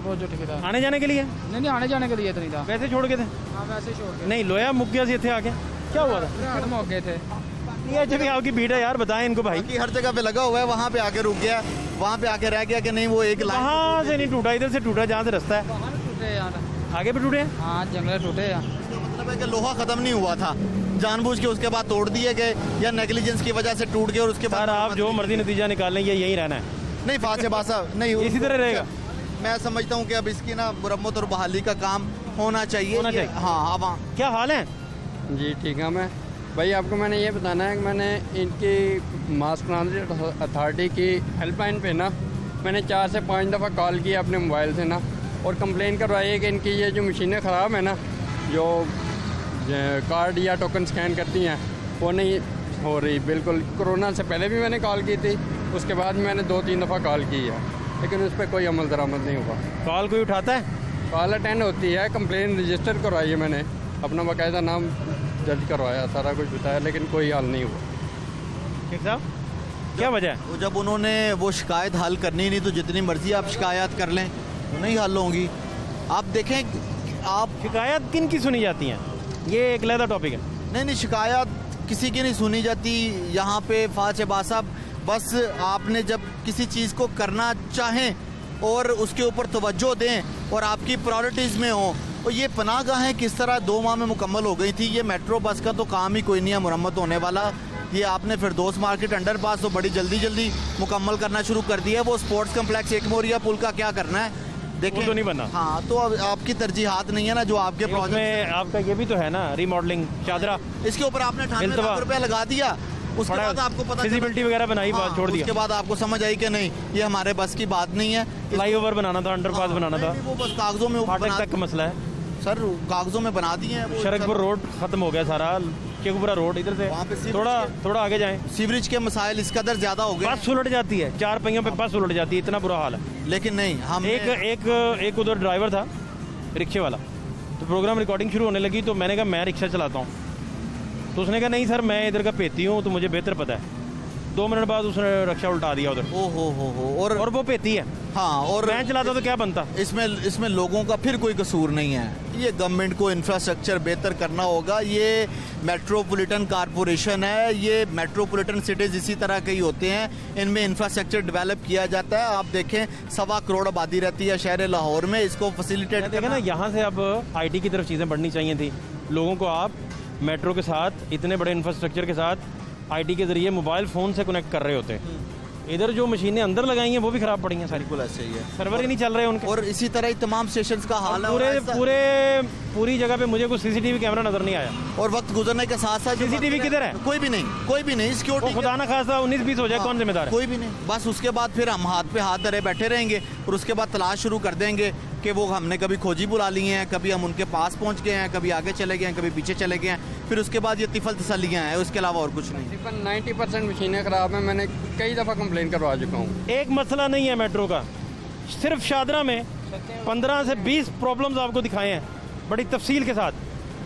वो जो ठेकेदार। आने जाने के लिए? नहीं नहीं, आने जाने के लिए तो नहीं था, वैसे छोड़ के थे? हाँ वैसे छोड़ के। नहीं, लोया मुक गया थे आके, क्या हुआ था? खत्म हो गए थे। ये जब आपकी भीड़ है यार, बताएं इनको भाई। कि हर जगह पे लगा हुआ है, वहाँ पे आके रुक गया, वहाँ पे आके रह गया कि नहीं वो एक लाइन। वहाँ से नहीं टूटा, इधर से टूटा जहाँ से रास्ता है। टूटे यार, आगे भी टूटे? हाँ जंगल टूटे यार। इसका मतलब है कि लोहा खत्म नहीं हुआ था, जानबूझ के उसके बाद तोड़ दिए गए या नेग्लिजेंस की वजह से टूट गए और उसके बाद आप जो मर्जी नतीजा निकाल लें, ये यहीं रहना है। नहीं फाचे साहब, नहीं इसी तरह रहेगा। मैं समझता हूँ कि अब इसकी ना मुरम्मत और बहाली का काम होना चाहिए। हाँ, अब क्या हाल है? जी ठीक है। मैं भाई आपको मैंने ये बताना है कि मैंने इनकी मास ट्रांजिट अथॉरिटी की हेल्पलाइन पे ना मैंने 4 से 5 दफ़ा कॉल की अपने मोबाइल से ना, और कंप्लेन करवाई है कि इनकी ये जो मशीनें ख़राब है ना, जो कार्ड या टोकन स्कैन करती हैं, वो नहीं हो रही बिल्कुल। कोरोना से पहले भी मैंने कॉल की थी, उसके बाद मैंने 2-3 दफ़ा कॉल की है, लेकिन उस पर कोई अमल दरामद नहीं हुआ। कॉल कोई उठाता है? कॉल अटेंड होती है, कंप्लेन रजिस्टर करवाई है मैंने, अपना बाकायदा नाम दर्ज करवाया, सारा कुछ बताया, लेकिन कोई हल नहीं हुआ। ठीक साहब, क्या वजह है? जब उन्होंने वो शिकायत हल करनी नहीं तो जितनी मर्जी आप शिकायत कर लें, नहीं हल होंगी। आप देखें, आप शिकायत किन की सुनी जाती हैं? ये एक अलग टॉपिक है। नहीं, शिकायत किसी की नहीं सुनी जाती यहाँ पे फाचे साहब। बस आपने जब किसी चीज़ को करना चाहें और उसके ऊपर तवज्जो दें और आपकी प्रायोरिटीज़ में हो, और ये पनाहगाहें किस तरह 2 माह में मुकम्मल हो गई थी। ये मेट्रो बस का तो काम ही कोई नहीं है मुरम्मत होने वाला। ये आपने फिरदौस मार्केट अंडरपास तो बड़ी जल्दी मुकम्मल करना शुरू कर दिया है। वो स्पोर्ट्स कम्प्लेक्स एक मोरिया पुल का क्या करना है, देखिए तो नहीं बना। हाँ, तो अब आपकी तरजीहात नहीं है ना जो आपके प्रोजेक्ट में। आपका ये भी तो है ना, रीमॉडलिंग चादरा, इसके ऊपर आपने 98 लाख रुपया लगा दिया, उसके बाद आपको पता फिजिबिलिटी वगैरह बनाई, बात छोड़ दिया। उसके बाद आपको समझ आई कि नहीं ये हमारे बस की बात नहीं है। फ्लाईओवर बनाना था, अंडरपास बनाना था, वो बस कागजों में फाटक तक मसला है सर, कागजों में बना दिए हैं। शरकपुर रोड खत्म हो गया सारा, शेखपुरा रोड इधर से वहाँ पे थोड़ा आगे जाएं। सीवरेज के मसाइल इस कदर ज्यादा हो गए, बस उलट जाती है, 4 पहियों पे बस उलट जाती है, इतना बुरा हाल है। लेकिन नहीं, हम एक उधर ड्राइवर था रिक्शे वाला, तो प्रोग्राम रिकॉर्डिंग शुरू होने लगी तो मैंने कहा मैं रिक्शा चलाता हूँ, तो उसने कहा नहीं सर मैं इधर का पेती हूँ तो मुझे बेहतर पता है। 2 मिनट बाद उसने रिक्शा उल्टा दिया उधर। ओहो, और वो पेती है। हाँ, और मैं चलाता तो क्या बनता। इसमें लोगों का फिर कोई कसूर नहीं है। ये गवर्नमेंट को इंफ्रास्ट्रक्चर बेहतर करना होगा। ये मेट्रोपॉलिटन कॉरपोरेशन है, ये मेट्रोपॉलिटन सिटीज इसी तरह के ही होते हैं, इनमें इंफ्रास्ट्रक्चर डेवलप किया जाता है। आप देखें 1.25 करोड़ आबादी रहती है शहर लाहौर में, इसको फैसिलिटेट देखें ना, यहाँ से अब IT की तरफ चीज़ें बढ़नी चाहिए थी। लोगों को आप मेट्रो के साथ, इतने बड़े इंफ्रास्ट्रक्चर के साथ IT के जरिए मोबाइल फ़ोन से कनेक्ट कर रहे होते हैं। इधर जो मशीनें अंदर लगाई हैं वो भी खराब पड़ी हैं सारी। बिल्कुल ऐसे ही है, सर्वर ही नहीं चल रहे उनके। और इसी तरह ही तमाम स्टेशंस का हाल है। पूरी जगह पे मुझे कोई CCTV कैमरा नजर नहीं आया। और वक्त गुजरने के साथ साथ CCTV किधर है? कोई भी नहीं। सिक्योरिटी खुदा ना खासा 19-20 हो जाए, कौन जिम्मेदार है? कोई भी नहीं। बस उसके बाद फिर हम हाथ पे हाथ धरे बैठे रहेंगे और उसके बाद तलाश शुरू कर देंगे कि वो हमने कभी खोजी बुला लिए हैं, कभी हम उनके पास पहुंच गए हैं, कभी आगे चले गए हैं, कभी पीछे चले गए हैं। फिर उसके बाद ये तिफल तसल्लियाँ हैं, उसके अलावा और कुछ नहीं? तकरीबन 90% मशीनें ख़राब हैं। मैंने कई दफ़ा कंप्लेन करवा चुका हूँ। एक मसला नहीं है मेट्रो का, सिर्फ शादरा में 15 से 20 प्रॉब्लम्स आपको दिखाए हैं बड़ी तफसील के साथ,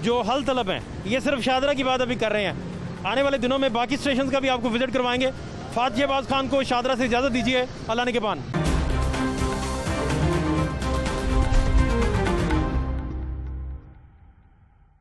जो हल तलब हैं। ये सिर्फ शादरा की बात अभी कर रहे हैं। आने वाले दिनों में बाकी स्टेशन का भी आपको विजिट करवाएंगे। फातिया अब्बास खान को शादरा से इजाज़त दीजिए। अल्लाह ने के पान।